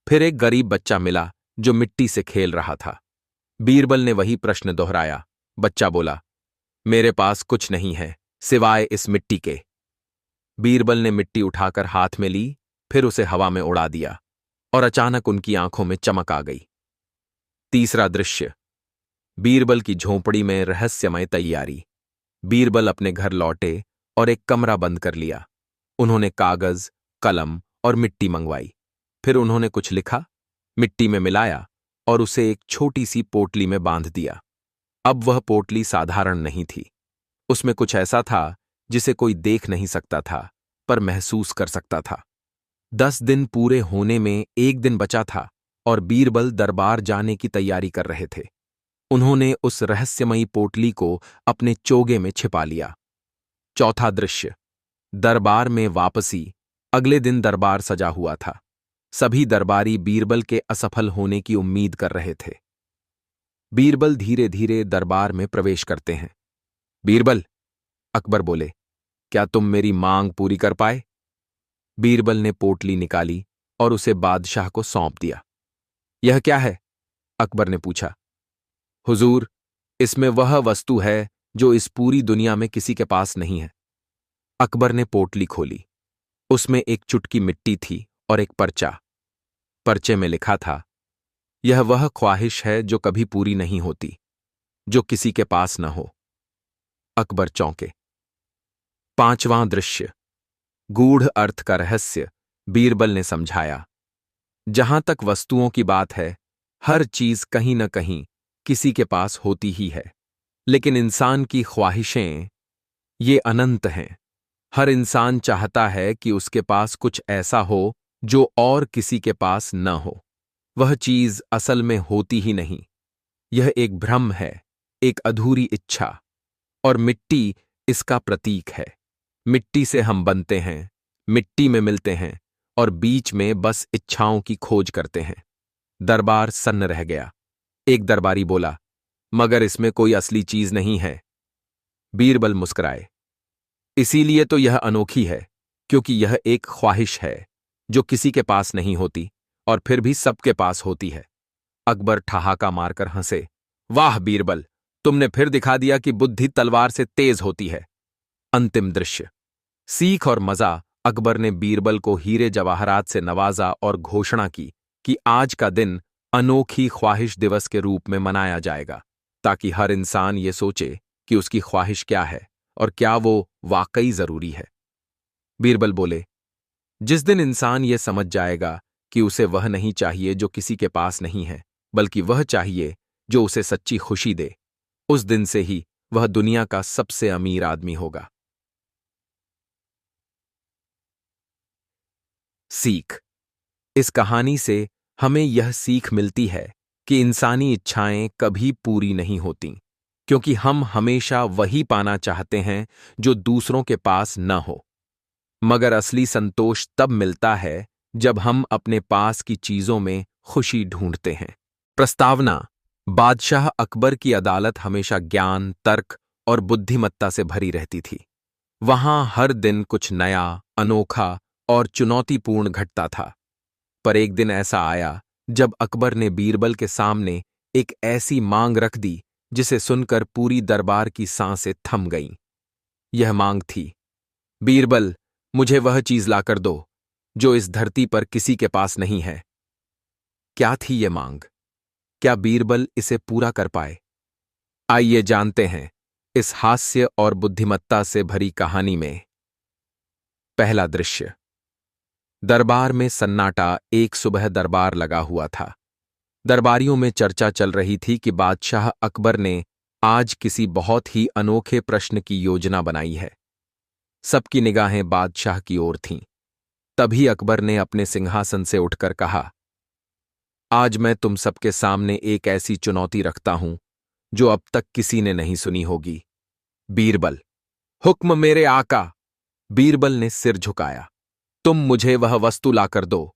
फिर एक गरीब बच्चा मिला जो मिट्टी से खेल रहा था। बीरबल ने वही प्रश्न दोहराया। बच्चा बोला, मेरे पास कुछ नहीं है सिवाय इस मिट्टी के। बीरबल ने मिट्टी उठाकर हाथ में ली, फिर उसे हवा में उड़ा दिया और अचानक उनकी आंखों में चमक आ गई। तीसरा दृश्य। बीरबल की झोंपड़ी में रहस्यमय तैयारी। बीरबल अपने घर लौटे और एक कमरा बंद कर लिया। उन्होंने कागज, कलम और मिट्टी मंगवाई। फिर उन्होंने कुछ लिखा, मिट्टी में मिलाया और उसे एक छोटी सी पोटली में बांध दिया। अब वह पोटली साधारण नहीं थी। उसमें कुछ ऐसा था जिसे कोई देख नहीं सकता था, पर महसूस कर सकता था। 10 दिन पूरे होने में एक दिन बचा था और बीरबल दरबार जाने की तैयारी कर रहे थे। उन्होंने उस रहस्यमयी पोटली को अपने चोगे में छिपा लिया। चौथा दृश्य। दरबार में वापसी। अगले दिन दरबार सजा हुआ था। सभी दरबारी बीरबल के असफल होने की उम्मीद कर रहे थे। बीरबल धीरे धीरे दरबार में प्रवेश करते हैं। बीरबल, अकबर बोले, क्या तुम मेरी मांग पूरी कर पाए? बीरबल ने पोटली निकाली और उसे बादशाह को सौंप दिया। यह क्या है? अकबर ने पूछा। हुजूर, इसमें वह वस्तु है जो इस पूरी दुनिया में किसी के पास नहीं है। अकबर ने पोटली खोली। उसमें एक चुटकी मिट्टी थी और एक पर्चा। पर्चे में लिखा था, यह वह ख्वाहिश है जो कभी पूरी नहीं होती, जो किसी के पास न हो। अकबर चौंके। पांचवां दृश्य। गूढ़ अर्थ का रहस्य। बीरबल ने समझाया, जहां तक वस्तुओं की बात है, हर चीज कहीं न कहीं किसी के पास होती ही है, लेकिन इंसान की ख्वाहिशें, ये अनंत हैं। हर इंसान चाहता है कि उसके पास कुछ ऐसा हो जो और किसी के पास न हो। वह चीज असल में होती ही नहीं। यह एक भ्रम है, एक अधूरी इच्छा, और मिट्टी इसका प्रतीक है। मिट्टी से हम बनते हैं, मिट्टी में मिलते हैं और बीच में बस इच्छाओं की खोज करते हैं। दरबार सन्न रह गया। एक दरबारी बोला, मगर इसमें कोई असली चीज नहीं है। बीरबल मुस्कुराए, इसीलिए तो यह अनोखी है, क्योंकि यह एक ख्वाहिश है जो किसी के पास नहीं होती और फिर भी सबके पास होती है। अकबर ठहाका मारकर हंसे, वाह बीरबल, तुमने फिर दिखा दिया कि बुद्धि तलवार से तेज होती है। अंतिम दृश्य। सीख और मजा। अकबर ने बीरबल को हीरे जवाहरात से नवाजा और घोषणा की कि आज का दिन अनोखी ख्वाहिश दिवस के रूप में मनाया जाएगा, ताकि हर इंसान ये सोचे कि उसकी ख्वाहिश क्या है और क्या वो वाकई जरूरी है। बीरबल बोले, जिस दिन इंसान ये समझ जाएगा कि उसे वह नहीं चाहिए जो किसी के पास नहीं है, बल्कि वह चाहिए जो उसे सच्ची खुशी दे, उस दिन से ही वह दुनिया का सबसे अमीर आदमी होगा। सीख। इस कहानी से हमें यह सीख मिलती है कि इंसानी इच्छाएं कभी पूरी नहीं होतीं, क्योंकि हम हमेशा वही पाना चाहते हैं जो दूसरों के पास न हो। मगर असली संतोष तब मिलता है जब हम अपने पास की चीजों में खुशी ढूंढते हैं। प्रस्तावना। बादशाह अकबर की अदालत हमेशा ज्ञान, तर्क और बुद्धिमत्ता से भरी रहती थी। वहां हर दिन कुछ नया, अनोखा और चुनौतीपूर्ण घटता था। पर एक दिन ऐसा आया जब अकबर ने बीरबल के सामने एक ऐसी मांग रख दी जिसे सुनकर पूरी दरबार की सांसें थम गईं। यह मांग थी, बीरबल, मुझे वह चीज लाकर दो जो इस धरती पर किसी के पास नहीं है। क्या थी यह मांग? क्या बीरबल इसे पूरा कर पाए? आइए जानते हैं इस हास्य और बुद्धिमत्ता से भरी कहानी में। पहला दृश्य। दरबार में सन्नाटा। एक सुबह दरबार लगा हुआ था। दरबारियों में चर्चा चल रही थी कि बादशाह अकबर ने आज किसी बहुत ही अनोखे प्रश्न की योजना बनाई है। सबकी निगाहें बादशाह की ओर थीं। तभी अकबर ने अपने सिंहासन से उठकर कहा, आज मैं तुम सबके सामने एक ऐसी चुनौती रखता हूं जो अब तक किसी ने नहीं सुनी होगी। बीरबल। हुक्म मेरे आका। बीरबल ने सिर झुकाया। तुम मुझे वह वस्तु लाकर दो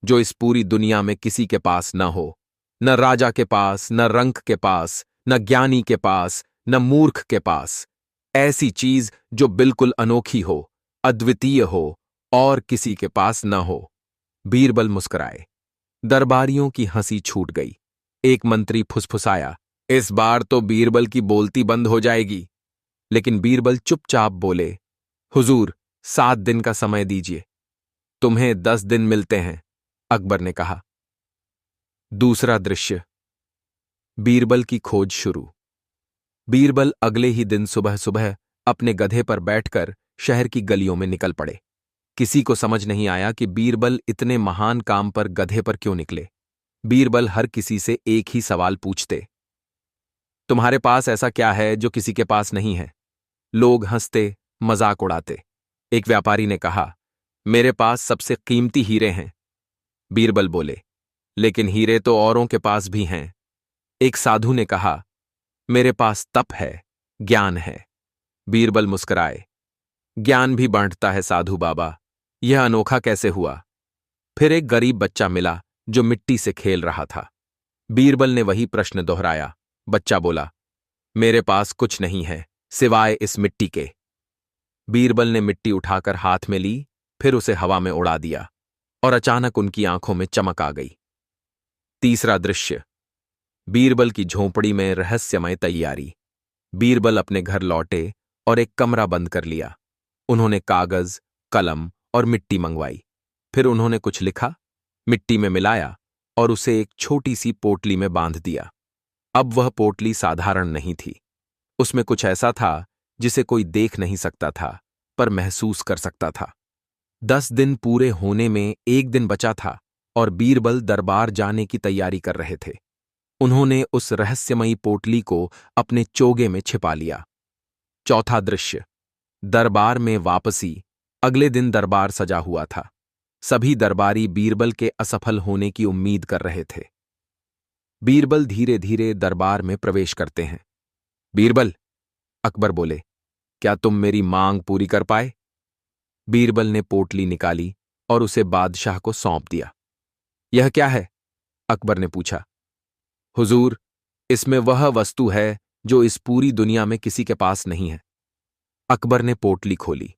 जो इस पूरी दुनिया में किसी के पास न हो, न राजा के पास, न रंक के पास, न ज्ञानी के पास, न मूर्ख के पास। ऐसी चीज जो बिल्कुल अनोखी हो, अद्वितीय हो और किसी के पास न हो। बीरबल मुस्कुराए। दरबारियों की हंसी छूट गई। एक मंत्री फुसफुसाया, इस बार तो बीरबल की बोलती बंद हो जाएगी। लेकिन बीरबल चुपचाप बोले, हुजूर, 7 दिन का समय दीजिए। तुम्हें 10 दिन मिलते हैं, अकबर ने कहा। दूसरा दृश्य। बीरबल की खोज शुरू। बीरबल अगले ही दिन सुबह सुबह अपने गधे पर बैठकर शहर की गलियों में निकल पड़े। किसी को समझ नहीं आया कि बीरबल इतने महान काम पर गधे पर क्यों निकले। बीरबल हर किसी से एक ही सवाल पूछते, तुम्हारे पास ऐसा क्या है जो किसी के पास नहीं है? लोग हंसते, मजाक उड़ाते। एक व्यापारी ने कहा, मेरे पास सबसे कीमती हीरे हैं। बीरबल बोले, लेकिन हीरे तो औरों के पास भी हैं। एक साधु ने कहा, मेरे पास तप है, ज्ञान है। बीरबल मुस्कुराए, ज्ञान भी बांटता है साधु बाबा, यह अनोखा कैसे हुआ? फिर एक गरीब बच्चा मिला जो मिट्टी से खेल रहा था। बीरबल ने वही प्रश्न दोहराया। बच्चा बोला, मेरे पास कुछ नहीं है सिवाय इस मिट्टी के। बीरबल ने मिट्टी उठाकर हाथ में ली, फिर उसे हवा में उड़ा दिया और अचानक उनकी आंखों में चमक आ गई। तीसरा दृश्य। बीरबल की झोंपड़ी में रहस्यमय तैयारी। बीरबल अपने घर लौटे और एक कमरा बंद कर लिया। उन्होंने कागज, कलम और मिट्टी मंगवाई। फिर उन्होंने कुछ लिखा, मिट्टी में मिलाया और उसे एक छोटी सी पोटली में बांध दिया। अब वह पोटली साधारण नहीं थी। उसमें कुछ ऐसा था जिसे कोई देख नहीं सकता था, पर महसूस कर सकता था। 10 दिन पूरे होने में एक दिन बचा था और बीरबल दरबार जाने की तैयारी कर रहे थे। उन्होंने उस रहस्यमयी पोटली को अपने चोगे में छिपा लिया। चौथा दृश्य। दरबार में वापसी। अगले दिन दरबार सजा हुआ था। सभी दरबारी बीरबल के असफल होने की उम्मीद कर रहे थे। बीरबल धीरे धीरे दरबार में प्रवेश करते हैं। बीरबल, अकबर बोले, क्या तुम मेरी मांग पूरी कर पाए? बीरबल ने पोटली निकाली और उसे बादशाह को सौंप दिया। यह क्या है? अकबर ने पूछा। हुजूर, इसमें वह वस्तु है जो इस पूरी दुनिया में किसी के पास नहीं है। अकबर ने पोटली खोली।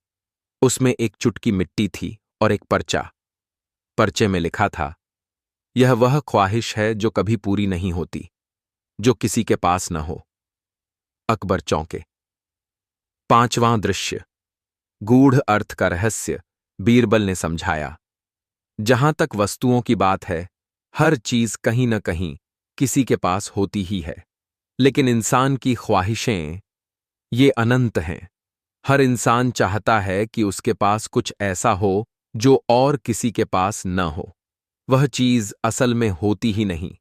उसमें एक चुटकी मिट्टी थी और एक पर्चा। पर्चे में लिखा था, यह वह ख्वाहिश है जो कभी पूरी नहीं होती, जो किसी के पास न हो। अकबर चौंके। पांचवां दृश्य। गूढ़ अर्थ का रहस्य। बीरबल ने समझाया, जहां तक वस्तुओं की बात है, हर चीज कहीं न कहीं किसी के पास होती ही है, लेकिन इंसान की ख्वाहिशें, ये अनंत हैं। हर इंसान चाहता है कि उसके पास कुछ ऐसा हो जो और किसी के पास न हो। वह चीज असल में होती ही नहीं।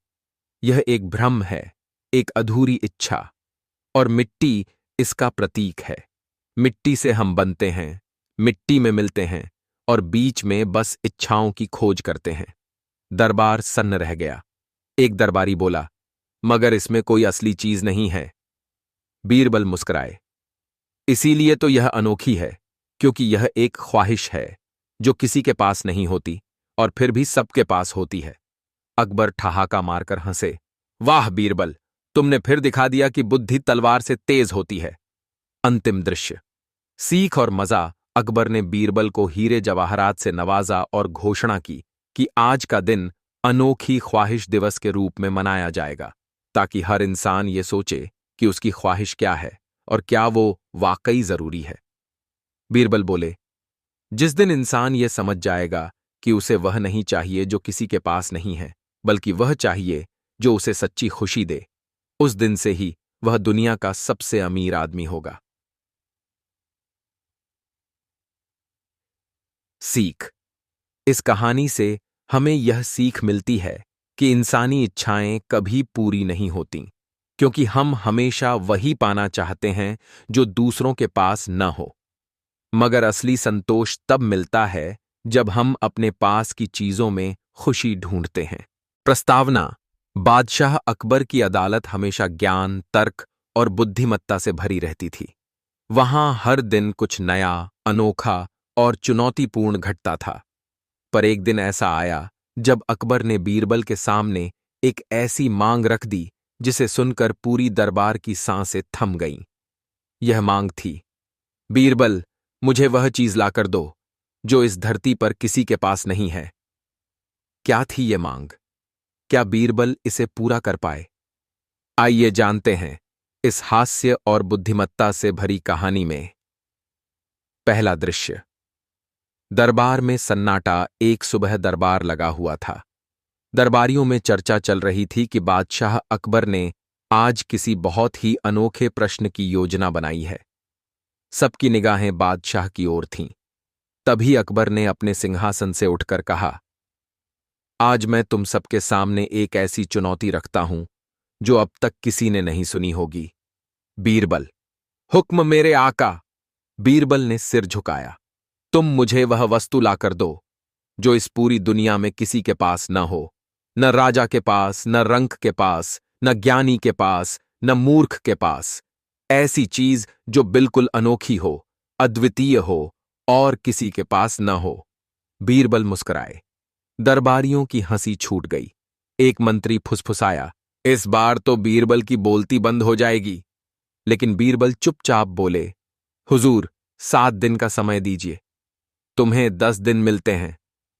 यह एक भ्रम है, एक अधूरी इच्छा, और मिट्टी इसका प्रतीक है। मिट्टी से हम बनते हैं, मिट्टी में मिलते हैं और बीच में बस इच्छाओं की खोज करते हैं। दरबार सन्न रह गया। एक दरबारी बोला, मगर इसमें कोई असली चीज नहीं है। बीरबल मुस्कुराए, इसीलिए तो यह अनोखी है, क्योंकि यह एक ख्वाहिश है जो किसी के पास नहीं होती और फिर भी सबके पास होती है। अकबर ठहाका मारकर हंसे, वाह बीरबल, तुमने फिर दिखा दिया कि बुद्धि तलवार से तेज होती है। अंतिम दृश्य। सीख और मजा। अकबर ने बीरबल को हीरे जवाहरात से नवाजा और घोषणा की कि आज का दिन अनोखी ख्वाहिश दिवस के रूप में मनाया जाएगा, ताकि हर इंसान ये सोचे कि उसकी ख्वाहिश क्या है और क्या वो वाकई जरूरी है। बीरबल बोले, जिस दिन इंसान ये समझ जाएगा कि उसे वह नहीं चाहिए जो किसी के पास नहीं है, बल्कि वह चाहिए जो उसे सच्ची खुशी दे, उस दिन से ही वह दुनिया का सबसे अमीर आदमी होगा। सीख। इस कहानी से हमें यह सीख मिलती है कि इंसानी इच्छाएं कभी पूरी नहीं होती, क्योंकि हम हमेशा वही पाना चाहते हैं जो दूसरों के पास न हो। मगर असली संतोष तब मिलता है जब हम अपने पास की चीजों में खुशी ढूंढते हैं। प्रस्तावना। बादशाह अकबर की अदालत हमेशा ज्ञान, तर्क और बुद्धिमत्ता से भरी रहती थी। वहां हर दिन कुछ नया, अनोखा और चुनौतीपूर्ण घटता था। पर एक दिन ऐसा आया जब अकबर ने बीरबल के सामने एक ऐसी मांग रख दी जिसे सुनकर पूरी दरबार की सांसें थम गईं। यह मांग थी, बीरबल, मुझे वह चीज लाकर दो जो इस धरती पर किसी के पास नहीं है। क्या थी ये मांग? क्या बीरबल इसे पूरा कर पाए? आइए जानते हैं इस हास्य और बुद्धिमत्ता से भरी कहानी में। पहला दृश्य। दरबार में सन्नाटा। एक सुबह दरबार लगा हुआ था। दरबारियों में चर्चा चल रही थी कि बादशाह अकबर ने आज किसी बहुत ही अनोखे प्रश्न की योजना बनाई है। सबकी निगाहें बादशाह की ओर थीं। तभी अकबर ने अपने सिंहासन से उठकर कहा, आज मैं तुम सबके सामने एक ऐसी चुनौती रखता हूं जो अब तक किसी ने नहीं सुनी होगी। बीरबल। हुक्म मेरे आका। बीरबल ने सिर झुकाया। तुम मुझे वह वस्तु लाकर दो जो इस पूरी दुनिया में किसी के पास न हो, न राजा के पास, न रंक के पास, न ज्ञानी के पास, न मूर्ख के पास। ऐसी चीज जो बिल्कुल अनोखी हो, अद्वितीय हो और किसी के पास न हो। बीरबल मुस्कुराए। दरबारियों की हंसी छूट गई। एक मंत्री फुसफुसाया, इस बार तो बीरबल की बोलती बंद हो जाएगी। लेकिन बीरबल चुपचाप बोले, हुजूर, 7 दिन का समय दीजिए। तुम्हें 10 दिन मिलते हैं,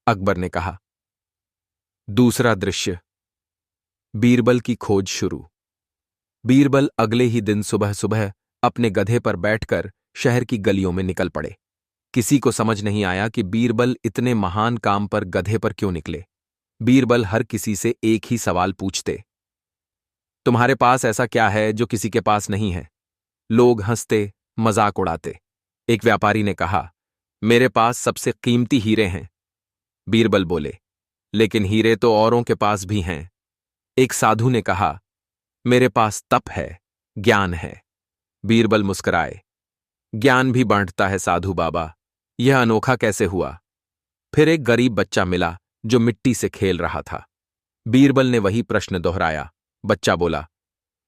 अकबर ने कहा। दूसरा दृश्य। बीरबल की खोज शुरू। बीरबल अगले ही दिन सुबह सुबह अपने गधे पर बैठकर शहर की गलियों में निकल पड़े। किसी को समझ नहीं आया कि बीरबल इतने महान काम पर गधे पर क्यों निकले। बीरबल हर किसी से एक ही सवाल पूछते, तुम्हारे पास ऐसा क्या है जो किसी के पास नहीं है? लोग हंसते, मजाक उड़ाते। एक व्यापारी ने कहा, मेरे पास सबसे कीमती हीरे हैं। बीरबल बोले, लेकिन हीरे तो औरों के पास भी हैं। एक साधु ने कहा, मेरे पास तप है, ज्ञान है। बीरबल मुस्कुराए, ज्ञान भी बांटता है साधु बाबा, यह अनोखा कैसे हुआ? फिर एक गरीब बच्चा मिला जो मिट्टी से खेल रहा था। बीरबल ने वही प्रश्न दोहराया। बच्चा बोला,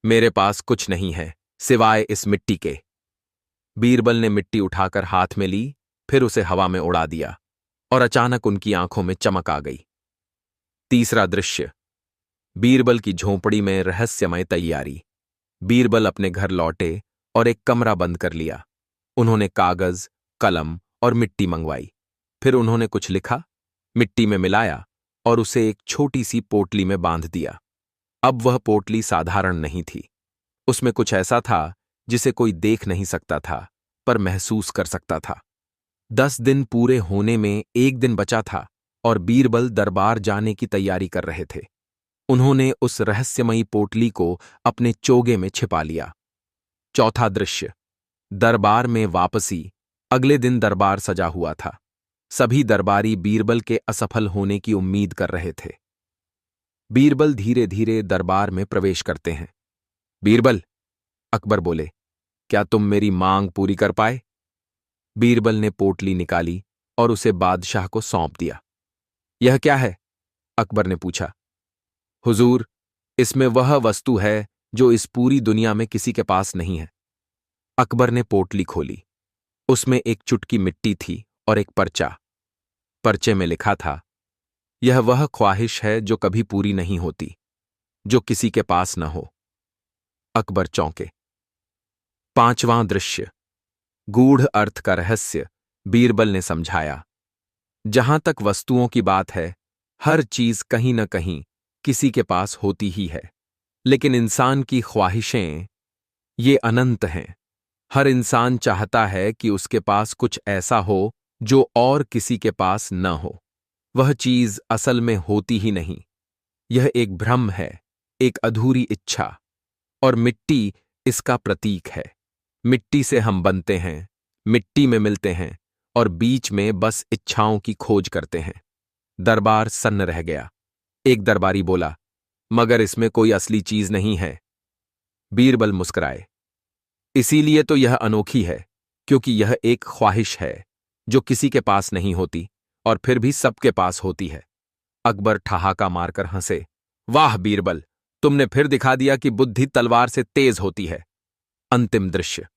मेरे पास कुछ नहीं है सिवाय इस मिट्टी के। बीरबल ने मिट्टी उठाकर हाथ में ली, फिर उसे हवा में उड़ा दिया और अचानक उनकी आंखों में चमक आ गई। तीसरा दृश्य। बीरबल की झोंपड़ी में रहस्यमय तैयारी। बीरबल अपने घर लौटे और एक कमरा बंद कर लिया। उन्होंने कागज, कलम और मिट्टी मंगवाई। फिर उन्होंने कुछ लिखा, मिट्टी में मिलाया और उसे एक छोटी सी पोटली में बांध दिया। अब वह पोटली साधारण नहीं थी। उसमें कुछ ऐसा था जिसे कोई देख नहीं सकता था, पर महसूस कर सकता था। 10 दिन पूरे होने में एक दिन बचा था और बीरबल दरबार जाने की तैयारी कर रहे थे। उन्होंने उस रहस्यमयी पोटली को अपने चोगे में छिपा लिया। चौथा दृश्य। दरबार में वापसी। अगले दिन दरबार सजा हुआ था। सभी दरबारी बीरबल के असफल होने की उम्मीद कर रहे थे। बीरबल धीरे धीरे दरबार में प्रवेश करते हैं। बीरबल, अकबर बोले, क्या तुम मेरी मांग पूरी कर पाए? बीरबल ने पोटली निकाली और उसे बादशाह को सौंप दिया। यह क्या है? अकबर ने पूछा। हुजूर, इसमें वह वस्तु है जो इस पूरी दुनिया में किसी के पास नहीं है। अकबर ने पोटली खोली। उसमें एक चुटकी मिट्टी थी और एक पर्चा। पर्चे में लिखा था, यह वह ख्वाहिश है जो कभी पूरी नहीं होती, जो किसी के पास न हो। अकबर चौंके। पांचवां दृश्य। गूढ़ अर्थ का रहस्य बीरबल ने समझाया। जहां तक वस्तुओं की बात है, हर चीज कहीं न कहीं किसी के पास होती ही है, लेकिन इंसान की ख्वाहिशें ये अनंत हैं। हर इंसान चाहता है कि उसके पास कुछ ऐसा हो जो और किसी के पास न हो। वह चीज असल में होती ही नहीं, यह एक भ्रम है, एक अधूरी इच्छा, और मिट्टी इसका प्रतीक है। मिट्टी से हम बनते हैं, मिट्टी में मिलते हैं, और बीच में बस इच्छाओं की खोज करते हैं। दरबार सन्न रह गया। एक दरबारी बोला, मगर इसमें कोई असली चीज नहीं है। बीरबल मुस्कुराए। इसीलिए तो यह अनोखी है, क्योंकि यह एक ख्वाहिश है जो किसी के पास नहीं होती और फिर भी सबके पास होती है। अकबर ठहाका मारकर हंसे। वाह बीरबल, तुमने फिर दिखा दिया कि बुद्धि तलवार से तेज होती है। अंतिम दृश्य।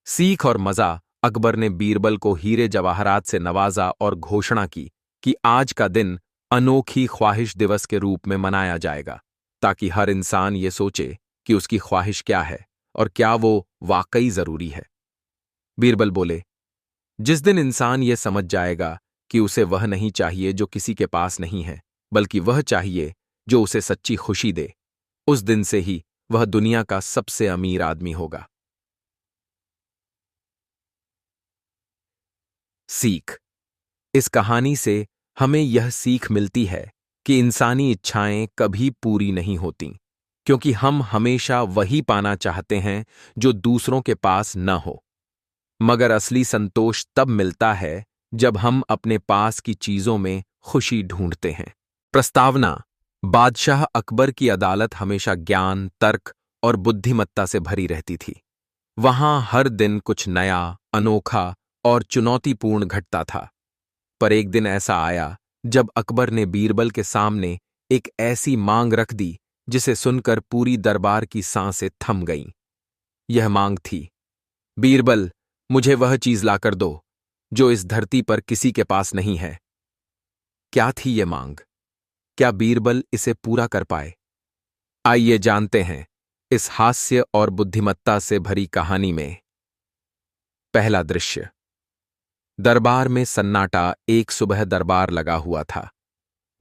सीख और मजा। अकबर ने बीरबल को हीरे जवाहरात से नवाजा और घोषणा की कि आज का दिन अनोखी ख्वाहिश दिवस के रूप में मनाया जाएगा, ताकि हर इंसान ये सोचे कि उसकी ख्वाहिश क्या है और क्या वो वाकई जरूरी है। बीरबल बोले, जिस दिन इंसान ये समझ जाएगा कि उसे वह नहीं चाहिए जो किसी के पास नहीं है, बल्कि वह चाहिए जो उसे सच्ची खुशी दे, उस दिन से ही वह दुनिया का सबसे अमीर आदमी होगा। सीख। इस कहानी से हमें यह सीख मिलती है कि इंसानी इच्छाएं कभी पूरी नहीं होतीं, क्योंकि हम हमेशा वही पाना चाहते हैं जो दूसरों के पास न हो। मगर असली संतोष तब मिलता है जब हम अपने पास की चीजों में खुशी ढूंढते हैं। प्रस्तावना। बादशाह अकबर की अदालत हमेशा ज्ञान, तर्क और बुद्धिमत्ता से भरी रहती थी। वहां हर दिन कुछ नया, अनोखा और चुनौतीपूर्ण घटता था। पर एक दिन ऐसा आया जब अकबर ने बीरबल के सामने एक ऐसी मांग रख दी जिसे सुनकर पूरी दरबार की सांसें थम गईं। यह मांग थी, बीरबल, मुझे वह चीज लाकर दो जो इस धरती पर किसी के पास नहीं है। क्या थी यह मांग? क्या बीरबल इसे पूरा कर पाए? आइए जानते हैं इस हास्य और बुद्धिमत्ता से भरी कहानी में। पहला दृश्य। दरबार में सन्नाटा। एक सुबह दरबार लगा हुआ था।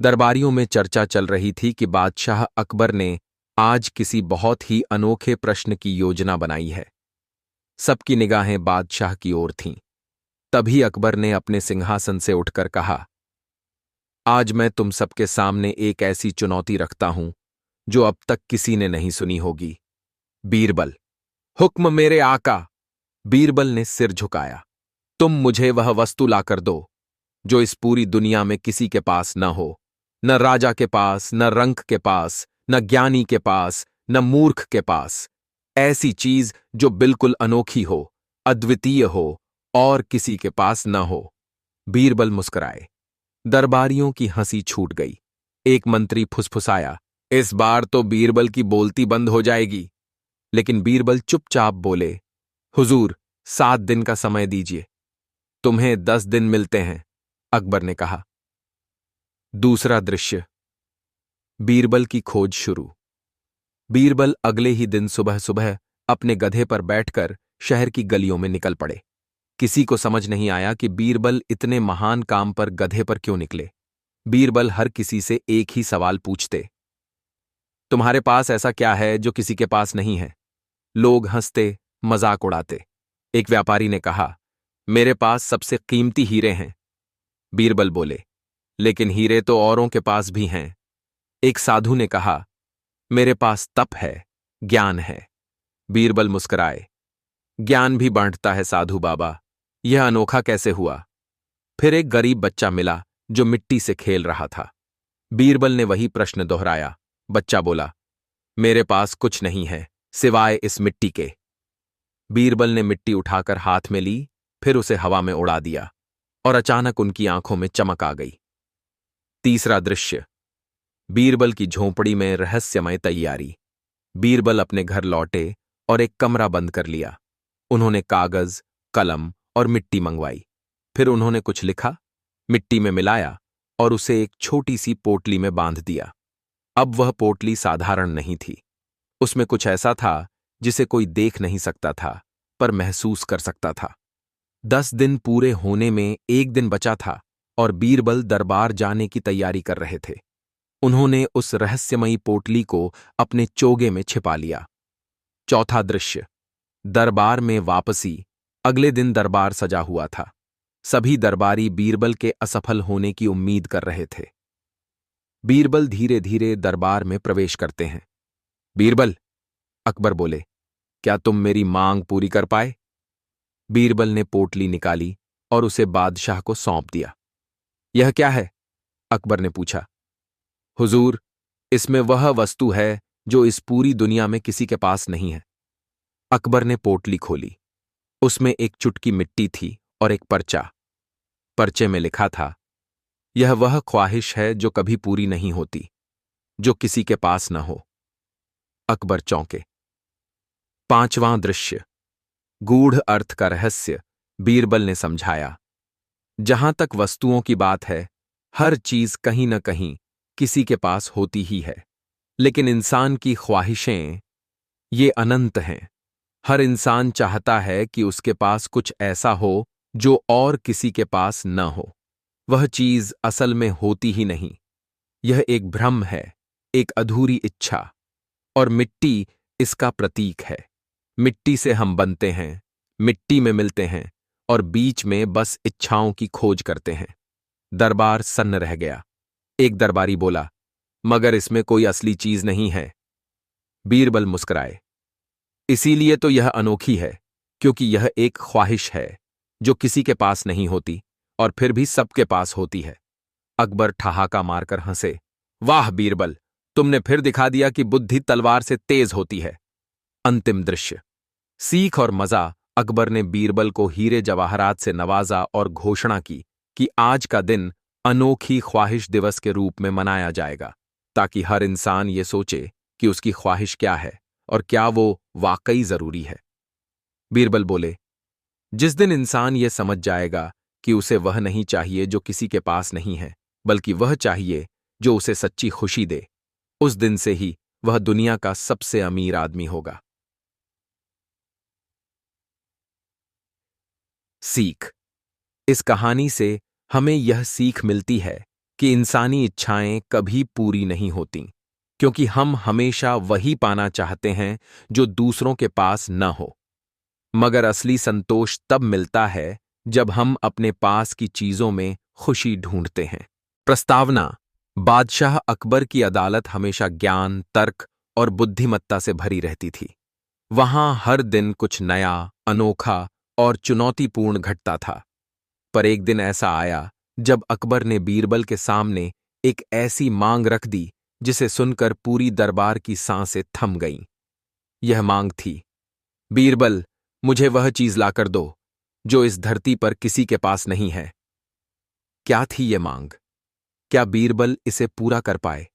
दरबारियों में चर्चा चल रही थी कि बादशाह अकबर ने आज किसी बहुत ही अनोखे प्रश्न की योजना बनाई है। सबकी निगाहें बादशाह की ओर थीं। तभी अकबर ने अपने सिंहासन से उठकर कहा, आज मैं तुम सबके सामने एक ऐसी चुनौती रखता हूं जो अब तक किसी ने नहीं सुनी होगी। बीरबल। हुक्म मेरे आका। बीरबल ने सिर झुकाया। तुम मुझे वह वस्तु लाकर दो जो इस पूरी दुनिया में किसी के पास न हो, न राजा के पास, न रंक के पास, न ज्ञानी के पास, न मूर्ख के पास। ऐसी चीज जो बिल्कुल अनोखी हो, अद्वितीय हो और किसी के पास न हो। बीरबल मुस्कुराए। दरबारियों की हंसी छूट गई। एक मंत्री फुसफुसाया, इस बार तो बीरबल की बोलती बंद हो जाएगी। लेकिन बीरबल चुपचाप बोले, हुजूर, 7 दिन का समय दीजिए। तुम्हें 10 दिन मिलते हैं, अकबर ने कहा। दूसरा दृश्य। बीरबल की खोज शुरू। बीरबल अगले ही दिन सुबह सुबह अपने गधे पर बैठकर शहर की गलियों में निकल पड़े। किसी को समझ नहीं आया कि बीरबल इतने महान काम पर गधे पर क्यों निकले। बीरबल हर किसी से एक ही सवाल पूछते, तुम्हारे पास ऐसा क्या है जो किसी के पास नहीं है? लोग हंसते, मजाक उड़ाते। एक व्यापारी ने कहा, मेरे पास सबसे कीमती हीरे हैं। बीरबल बोले, लेकिन हीरे तो औरों के पास भी हैं। एक साधु ने कहा, मेरे पास तप है, ज्ञान है। बीरबल मुस्कुराए, ज्ञान भी बांटता है साधु बाबा, यह अनोखा कैसे हुआ? फिर एक गरीब बच्चा मिला जो मिट्टी से खेल रहा था। बीरबल ने वही प्रश्न दोहराया। बच्चा बोला, मेरे पास कुछ नहीं है सिवाय इस मिट्टी के। बीरबल ने मिट्टी उठाकर हाथ में ली, फिर उसे हवा में उड़ा दिया और अचानक उनकी आंखों में चमक आ गई। तीसरा दृश्य। बीरबल की झोंपड़ी में रहस्यमय तैयारी। बीरबल अपने घर लौटे और एक कमरा बंद कर लिया। उन्होंने कागज, कलम और मिट्टी मंगवाई। फिर उन्होंने कुछ लिखा, मिट्टी में मिलाया और उसे एक छोटी सी पोटली में बांध दिया। अब वह पोटली साधारण नहीं थी। उसमें कुछ ऐसा था जिसे कोई देख नहीं सकता था, पर महसूस कर सकता था। 10 दिन पूरे होने में एक दिन बचा था और बीरबल दरबार जाने की तैयारी कर रहे थे। उन्होंने उस रहस्यमयी पोटली को अपने चोगे में छिपा लिया। चौथा दृश्य। दरबार में वापसी। अगले दिन दरबार सजा हुआ था। सभी दरबारी बीरबल के असफल होने की उम्मीद कर रहे थे। बीरबल धीरे धीरे दरबार में प्रवेश करते हैं। बीरबल, अकबर बोले, क्या तुम मेरी मांग पूरी कर पाए? बीरबल ने पोटली निकाली और उसे बादशाह को सौंप दिया। यह क्या है? अकबर ने पूछा। हुजूर, इसमें वह वस्तु है जो इस पूरी दुनिया में किसी के पास नहीं है। अकबर ने पोटली खोली। उसमें एक चुटकी मिट्टी थी और एक पर्चा। पर्चे में लिखा था, यह वह ख्वाहिश है जो कभी पूरी नहीं होती, जो किसी के पास न हो। अकबर चौंके। पांचवां दृश्य। गूढ़ अर्थ का रहस्य बीरबल ने समझाया। जहां तक वस्तुओं की बात है, हर चीज कहीं न कहीं किसी के पास होती ही है, लेकिन इंसान की ख्वाहिशें, ये अनंत हैं। हर इंसान चाहता है कि उसके पास कुछ ऐसा हो जो और किसी के पास न हो। वह चीज असल में होती ही नहीं। यह एक भ्रम है, एक अधूरी इच्छा, और मिट्टी इसका प्रतीक है। मिट्टी से हम बनते हैं, मिट्टी में मिलते हैं और बीच में बस इच्छाओं की खोज करते हैं। दरबार सन्न रह गया। एक दरबारी बोला, मगर इसमें कोई असली चीज नहीं है। बीरबल मुस्कुराए। इसीलिए तो यह अनोखी है, क्योंकि यह एक ख्वाहिश है जो किसी के पास नहीं होती और फिर भी सबके पास होती है। अकबर ठहाका मारकर हंसे। वाह बीरबल, तुमने फिर दिखा दिया कि बुद्धि तलवार से तेज होती है। अंतिम दृश्य। सीख और मजा। अकबर ने बीरबल को हीरे जवाहरात से नवाजा और घोषणा की कि आज का दिन अनोखी ख्वाहिश दिवस के रूप में मनाया जाएगा, ताकि हर इंसान ये सोचे कि उसकी ख्वाहिश क्या है और क्या वो वाकई जरूरी है। बीरबल बोले, जिस दिन इंसान ये समझ जाएगा कि उसे वह नहीं चाहिए जो किसी के पास नहीं है, बल्कि वह चाहिए जो उसे सच्ची खुशी दे, उस दिन से ही वह दुनिया का सबसे अमीर आदमी होगा। सीख। इस कहानी से हमें यह सीख मिलती है कि इंसानी इच्छाएं कभी पूरी नहीं होतीं, क्योंकि हम हमेशा वही पाना चाहते हैं जो दूसरों के पास न हो। मगर असली संतोष तब मिलता है जब हम अपने पास की चीजों में खुशी ढूंढते हैं। प्रस्तावना। बादशाह अकबर की अदालत हमेशा ज्ञान, तर्क और बुद्धिमत्ता से भरी रहती थी। वहां हर दिन कुछ नया, अनोखा और चुनौतीपूर्ण घटता था। पर एक दिन ऐसा आया जब अकबर ने बीरबल के सामने एक ऐसी मांग रख दी जिसे सुनकर पूरी दरबार की सांसें थम गईं। यह मांग थी, बीरबल, मुझे वह चीज लाकर दो जो इस धरती पर किसी के पास नहीं है। क्या थी ये मांग? क्या बीरबल इसे पूरा कर पाए?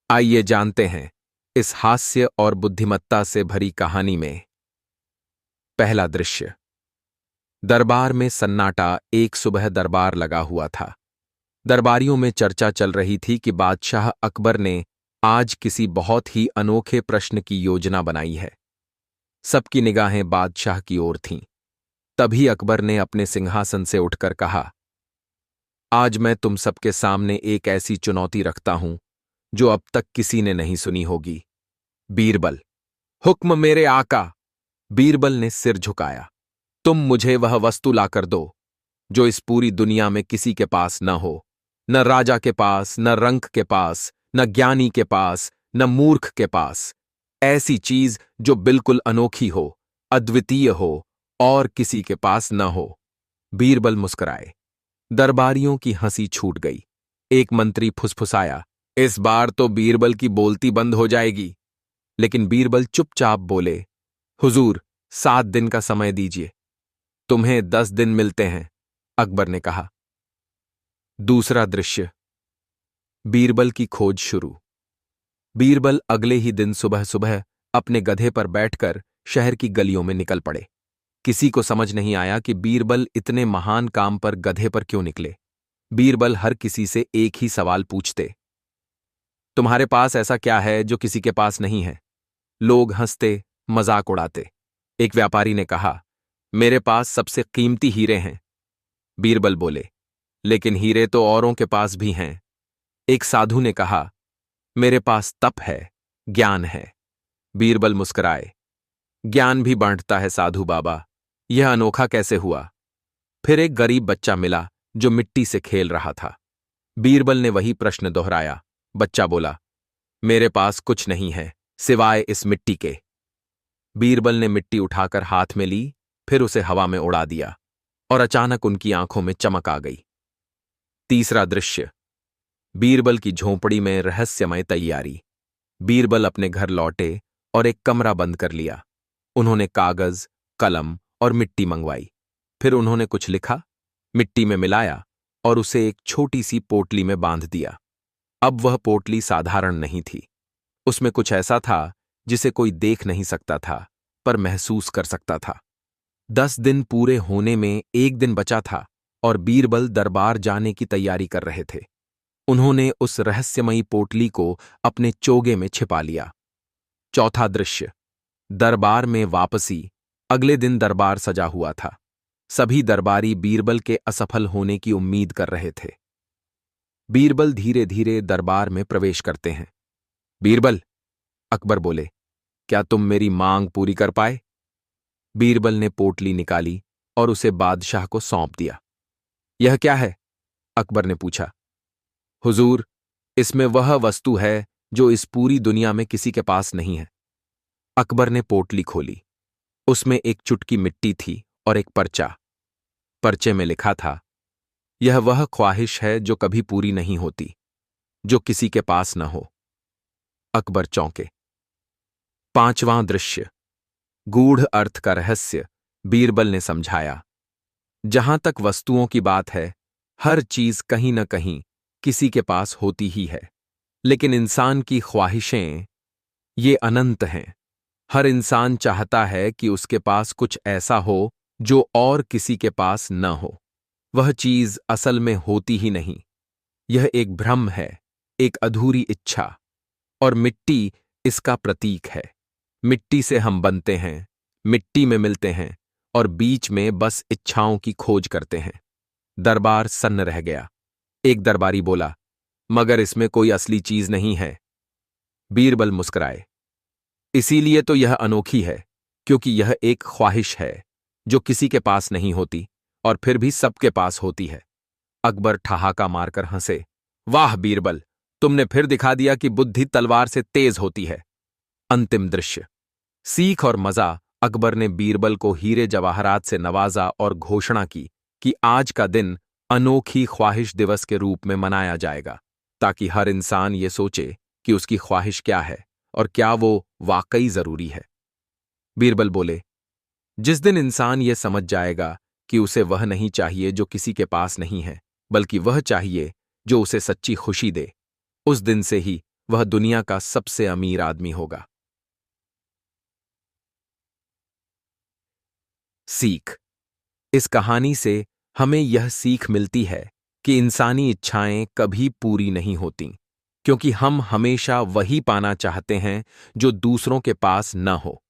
आइए जानते हैं इस हास्य और बुद्धिमत्ता से भरी कहानी में। पहला दृश्य। दरबार में सन्नाटा। एक सुबह दरबार लगा हुआ था। दरबारियों में चर्चा चल रही थी कि बादशाह अकबर ने आज किसी बहुत ही अनोखे प्रश्न की योजना बनाई है। सबकी निगाहें बादशाह की ओर थीं। तभी अकबर ने अपने सिंहासन से उठकर कहा, आज मैं तुम सबके सामने एक ऐसी चुनौती रखता हूं जो अब तक किसी ने नहीं सुनी होगी। बीरबल। हुक्म मेरे आका। बीरबल ने सिर झुकाया। तुम मुझे वह वस्तु लाकर दो जो इस पूरी दुनिया में किसी के पास न हो, न राजा के पास, न रंक के पास, न ज्ञानी के पास, न मूर्ख के पास। ऐसी चीज जो बिल्कुल अनोखी हो, अद्वितीय हो और किसी के पास न हो। बीरबल मुस्कुराए। दरबारियों की हंसी छूट गई। एक मंत्री फुसफुसाया, इस बार तो बीरबल की बोलती बंद हो जाएगी। लेकिन बीरबल चुपचाप बोले, हुजूर, 7 दिन का समय दीजिए। तुम्हें 10 दिन मिलते हैं, अकबर ने कहा। दूसरा दृश्य। बीरबल की खोज शुरू। बीरबल अगले ही दिन सुबह सुबह अपने गधे पर बैठकर शहर की गलियों में निकल पड़े। किसी को समझ नहीं आया कि बीरबल इतने महान काम पर गधे पर क्यों निकले। बीरबल हर किसी से एक ही सवाल पूछते, तुम्हारे पास ऐसा क्या है जो किसी के पास नहीं है? लोग हंसते, मजाक उड़ाते। एक व्यापारी ने कहा, मेरे पास सबसे कीमती हीरे हैं। बीरबल बोले, लेकिन हीरे तो औरों के पास भी हैं। एक साधु ने कहा, मेरे पास तप है, ज्ञान है। बीरबल मुस्कुराए, ज्ञान भी बांटता है साधु बाबा, यह अनोखा कैसे हुआ? फिर एक गरीब बच्चा मिला जो मिट्टी से खेल रहा था। बीरबल ने वही प्रश्न दोहराया। बच्चा बोला, मेरे पास कुछ नहीं है सिवाय इस मिट्टी के। बीरबल ने मिट्टी उठाकर हाथ में ली, फिर उसे हवा में उड़ा दिया और अचानक उनकी आंखों में चमक आ गई। तीसरा दृश्य, बीरबल की झोंपड़ी में रहस्यमय तैयारी। बीरबल अपने घर लौटे और एक कमरा बंद कर लिया। उन्होंने कागज, कलम और मिट्टी मंगवाई। फिर उन्होंने कुछ लिखा, मिट्टी में मिलाया और उसे एक छोटी सी पोटली में बांध दिया। अब वह पोटली साधारण नहीं थी। उसमें कुछ ऐसा था जिसे कोई देख नहीं सकता था, पर महसूस कर सकता था। 10 दिन पूरे होने में एक दिन बचा था और बीरबल दरबार जाने की तैयारी कर रहे थे। उन्होंने उस रहस्यमयी पोटली को अपने चोगे में छिपा लिया। चौथा दृश्य, दरबार में वापसी। अगले दिन दरबार सजा हुआ था। सभी दरबारी बीरबल के असफल होने की उम्मीद कर रहे थे। बीरबल धीरे धीरे दरबार में प्रवेश करते हैं। बीरबल, अकबर बोले, क्या तुम मेरी मांग पूरी कर पाए? बीरबल ने पोटली निकाली और उसे बादशाह को सौंप दिया। यह क्या है? अकबर ने पूछा। हुजूर, इसमें वह वस्तु है जो इस पूरी दुनिया में किसी के पास नहीं है। अकबर ने पोटली खोली। उसमें एक चुटकी मिट्टी थी और एक पर्चा। पर्चे में लिखा था, यह वह ख्वाहिश है जो कभी पूरी नहीं होती, जो किसी के पास न हो। अकबर चौंके। पांचवां दृश्य, गूढ़ अर्थ का रहस्य। बीरबल ने समझाया, जहां तक वस्तुओं की बात है, हर चीज कहीं न कहीं किसी के पास होती ही है, लेकिन इंसान की ख्वाहिशें, ये अनंत हैं। हर इंसान चाहता है कि उसके पास कुछ ऐसा हो जो और किसी के पास न हो। वह चीज असल में होती ही नहीं। यह एक भ्रम है, एक अधूरी इच्छा, और मिट्टी इसका प्रतीक है। मिट्टी से हम बनते हैं, मिट्टी में मिलते हैं और बीच में बस इच्छाओं की खोज करते हैं। दरबार सन्न रह गया। एक दरबारी बोला, मगर इसमें कोई असली चीज नहीं है। बीरबल मुस्कुराए, इसीलिए तो यह अनोखी है, क्योंकि यह एक ख्वाहिश है जो किसी के पास नहीं होती और फिर भी सबके पास होती है। अकबर ठहाका मारकर हंसे, वाह बीरबल, तुमने फिर दिखा दिया कि बुद्धि तलवार से तेज होती है। अंतिम दृश्य, सीख और मजा। अकबर ने बीरबल को हीरे जवाहरात से नवाजा और घोषणा की कि आज का दिन अनोखी ख्वाहिश दिवस के रूप में मनाया जाएगा, ताकि हर इंसान ये सोचे कि उसकी ख्वाहिश क्या है और क्या वो वाकई जरूरी है। बीरबल बोले, जिस दिन इंसान ये समझ जाएगा कि उसे वह नहीं चाहिए जो किसी के पास नहीं है, बल्कि वह चाहिए जो उसे सच्ची खुशी दे, उस दिन से ही वह दुनिया का सबसे अमीर आदमी होगा। सीख। इस कहानी से हमें यह सीख मिलती है कि इंसानी इच्छाएं कभी पूरी नहीं होतीं, क्योंकि हम हमेशा वही पाना चाहते हैं जो दूसरों के पास न हो।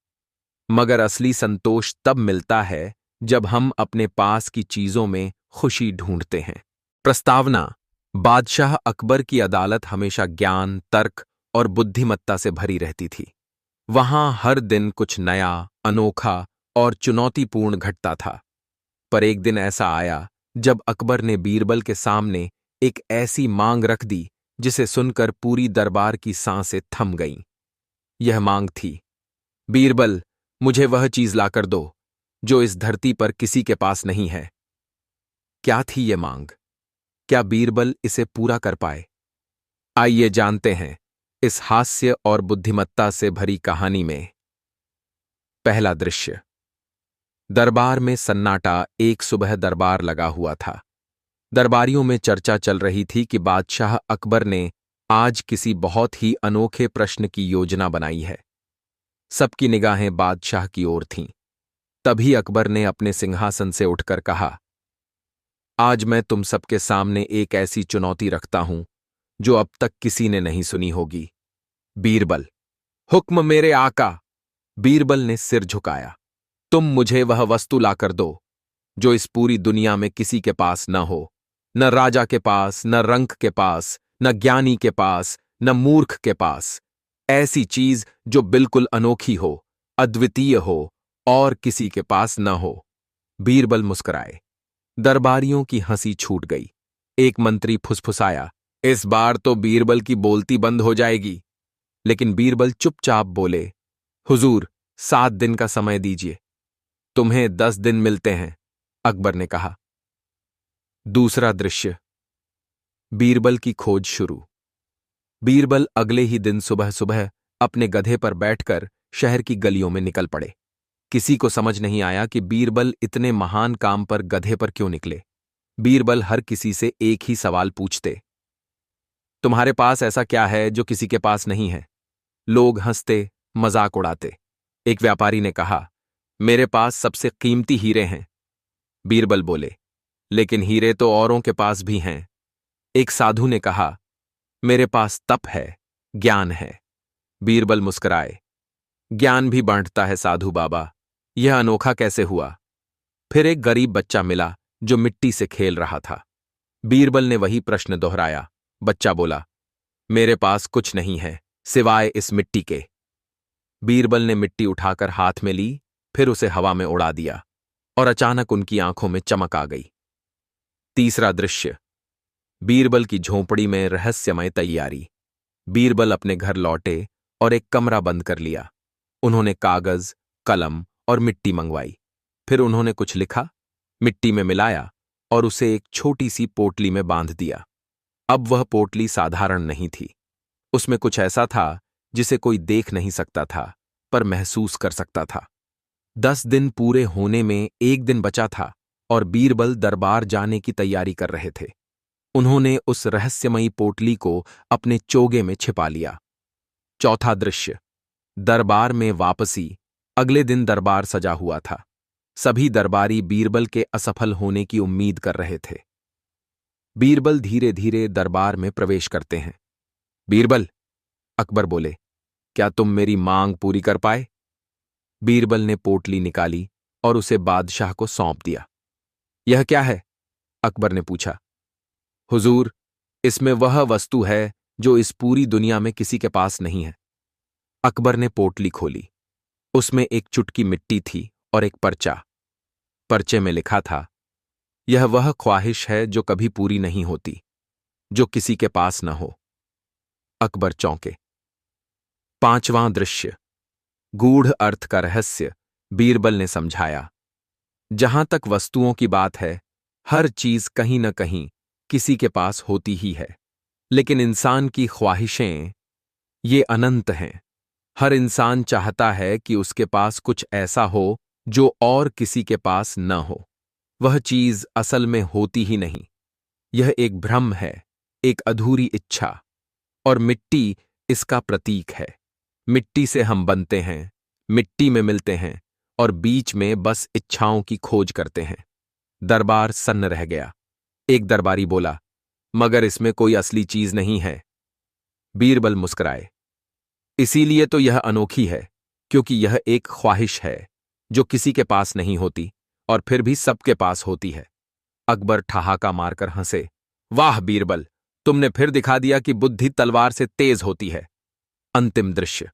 मगर असली संतोष तब मिलता है जब हम अपने पास की चीजों में खुशी ढूंढते हैं। प्रस्तावना। बादशाह अकबर की अदालत हमेशा ज्ञान, तर्क और बुद्धिमत्ता से भरी रहती थी। वहां हर दिन कुछ नया, अनोखा और चुनौतीपूर्ण घटता था। पर एक दिन ऐसा आया जब अकबर ने बीरबल के सामने एक ऐसी मांग रख दी जिसे सुनकर पूरी दरबार की सांसें थम गईं। यह मांग थी, बीरबल, मुझे वह चीज लाकर दो जो इस धरती पर किसी के पास नहीं है। क्या थी ये मांग? क्या बीरबल इसे पूरा कर पाए? आइए जानते हैं इस हास्य और बुद्धिमत्ता से भरी कहानी में। पहला दृश्य। दरबार में सन्नाटा। एक सुबह दरबार लगा हुआ था। दरबारियों में चर्चा चल रही थी कि बादशाह अकबर ने आज किसी बहुत ही अनोखे प्रश्न की योजना बनाई है। सबकी निगाहें बादशाह की ओर थीं। तभी अकबर ने अपने सिंहासन से उठकर कहा, आज मैं तुम सबके सामने एक ऐसी चुनौती रखता हूं जो अब तक किसी ने नहीं सुनी होगी। बीरबल। हुक्म मेरे आका। बीरबल ने सिर झुकाया। तुम मुझे वह वस्तु लाकर दो जो इस पूरी दुनिया में किसी के पास न हो, न राजा के पास, न रंक के पास, न ज्ञानी के पास, न मूर्ख के पास। ऐसी चीज जो बिल्कुल अनोखी हो, अद्वितीय हो और किसी के पास न हो। बीरबल मुस्कुराए। दरबारियों की हंसी छूट गई। एक मंत्री फुसफुसाया, इस बार तो बीरबल की बोलती बंद हो जाएगी। लेकिन बीरबल चुपचाप बोले, हुजूर, 7 दिन का समय दीजिए। तुम्हें 10 दिन मिलते हैं, अकबर ने कहा। दूसरा दृश्य। बीरबल की खोज शुरू। बीरबल अगले ही दिन सुबह सुबह अपने गधे पर बैठकर शहर की गलियों में निकल पड़े। किसी को समझ नहीं आया कि बीरबल इतने महान काम पर गधे पर क्यों निकले। बीरबल हर किसी से एक ही सवाल पूछते, तुम्हारे पास ऐसा क्या है जो किसी के पास नहीं है? लोग हंसते, मजाक उड़ाते। एक व्यापारी ने कहा, मेरे पास सबसे कीमती हीरे हैं। बीरबल बोले, लेकिन हीरे तो औरों के पास भी हैं। एक साधु ने कहा, मेरे पास तप है, ज्ञान है। बीरबल मुस्कुराए, ज्ञान भी बांटता है साधु बाबा, यह अनोखा कैसे हुआ? फिर एक गरीब बच्चा मिला जो मिट्टी से खेल रहा था। बीरबल ने वही प्रश्न दोहराया। बच्चा बोला, मेरे पास कुछ नहीं है सिवाय इस मिट्टी के। बीरबल ने मिट्टी उठाकर हाथ में ली, फिर उसे हवा में उड़ा दिया और अचानक उनकी आंखों में चमक आ गई। तीसरा दृश्य। बीरबल की झोंपड़ी में रहस्यमय तैयारी। बीरबल अपने घर लौटे और एक कमरा बंद कर लिया। उन्होंने कागज, कलम और मिट्टी मंगवाई। फिर उन्होंने कुछ लिखा, मिट्टी में मिलाया और उसे एक छोटी सी पोटली में बांध दिया। अब वह पोटली साधारण नहीं थी। उसमें कुछ ऐसा था जिसे कोई देख नहीं सकता था, पर महसूस कर सकता था। 10 दिन पूरे होने में एक दिन बचा था और बीरबल दरबार जाने की तैयारी कर रहे थे। उन्होंने उस रहस्यमयी पोटली को अपने चोगे में छिपा लिया। चौथा दृश्य। दरबार में वापसी। अगले दिन दरबार सजा हुआ था। सभी दरबारी बीरबल के असफल होने की उम्मीद कर रहे थे। बीरबल धीरे धीरे दरबार में प्रवेश करते हैं। बीरबल, अकबर बोले, क्या तुम मेरी मांग पूरी कर पाए? बीरबल ने पोटली निकाली और उसे बादशाह को सौंप दिया। यह क्या है? अकबर ने पूछा। हुजूर, इसमें वह वस्तु है जो इस पूरी दुनिया में किसी के पास नहीं है। अकबर ने पोटली खोली। उसमें एक चुटकी मिट्टी थी और एक पर्चा। पर्चे में लिखा था, यह वह ख्वाहिश है जो कभी पूरी नहीं होती, जो किसी के पास न हो। अकबर चौंके। पांचवां दृश्य। गूढ़ अर्थ का रहस्य बीरबल ने समझाया। जहां तक वस्तुओं की बात है, हर चीज कहीं न कहीं किसी के पास होती ही है, लेकिन इंसान की ख्वाहिशें, ये अनंत हैं। हर इंसान चाहता है कि उसके पास कुछ ऐसा हो जो और किसी के पास न हो। वह चीज असल में होती ही नहीं। यह एक भ्रम है, एक अधूरी इच्छा, और मिट्टी इसका प्रतीक है। मिट्टी से हम बनते हैं, मिट्टी में मिलते हैं और बीच में बस इच्छाओं की खोज करते हैं। दरबार सन्न रह गया। एक दरबारी बोला, मगर इसमें कोई असली चीज नहीं है। बीरबल मुस्कुराए। इसीलिए तो यह अनोखी है, क्योंकि यह एक ख्वाहिश है जो किसी के पास नहीं होती और फिर भी सबके पास होती है। अकबर ठहाका मारकर हंसे। वाह बीरबल, तुमने फिर दिखा दिया कि बुद्धि तलवार से तेज होती है। अंतिम दृश्य।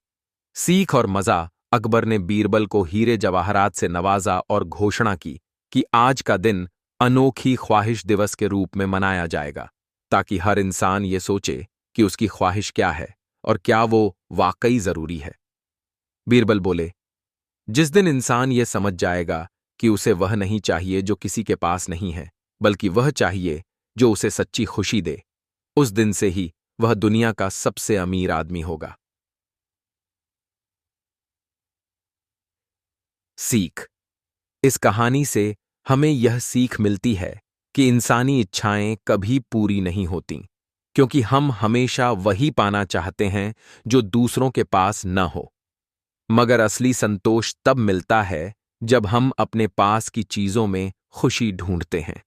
सीख और मजा। अकबर ने बीरबल को हीरे जवाहरात से नवाजा और घोषणा की कि आज का दिन अनोखी ख्वाहिश दिवस के रूप में मनाया जाएगा, ताकि हर इंसान ये सोचे कि उसकी ख्वाहिश क्या है और क्या वो वाकई जरूरी है। बीरबल बोले, जिस दिन इंसान ये समझ जाएगा कि उसे वह नहीं चाहिए जो किसी के पास नहीं है, बल्कि वह चाहिए जो उसे सच्ची खुशी दे, उस दिन से ही वह दुनिया का सबसे अमीर आदमी होगा। सीख। इस कहानी से हमें यह सीख मिलती है कि इंसानी इच्छाएं कभी पूरी नहीं होती, क्योंकि हम हमेशा वही पाना चाहते हैं जो दूसरों के पास न हो। मगर असली संतोष तब मिलता है जब हम अपने पास की चीजों में खुशी ढूंढते हैं।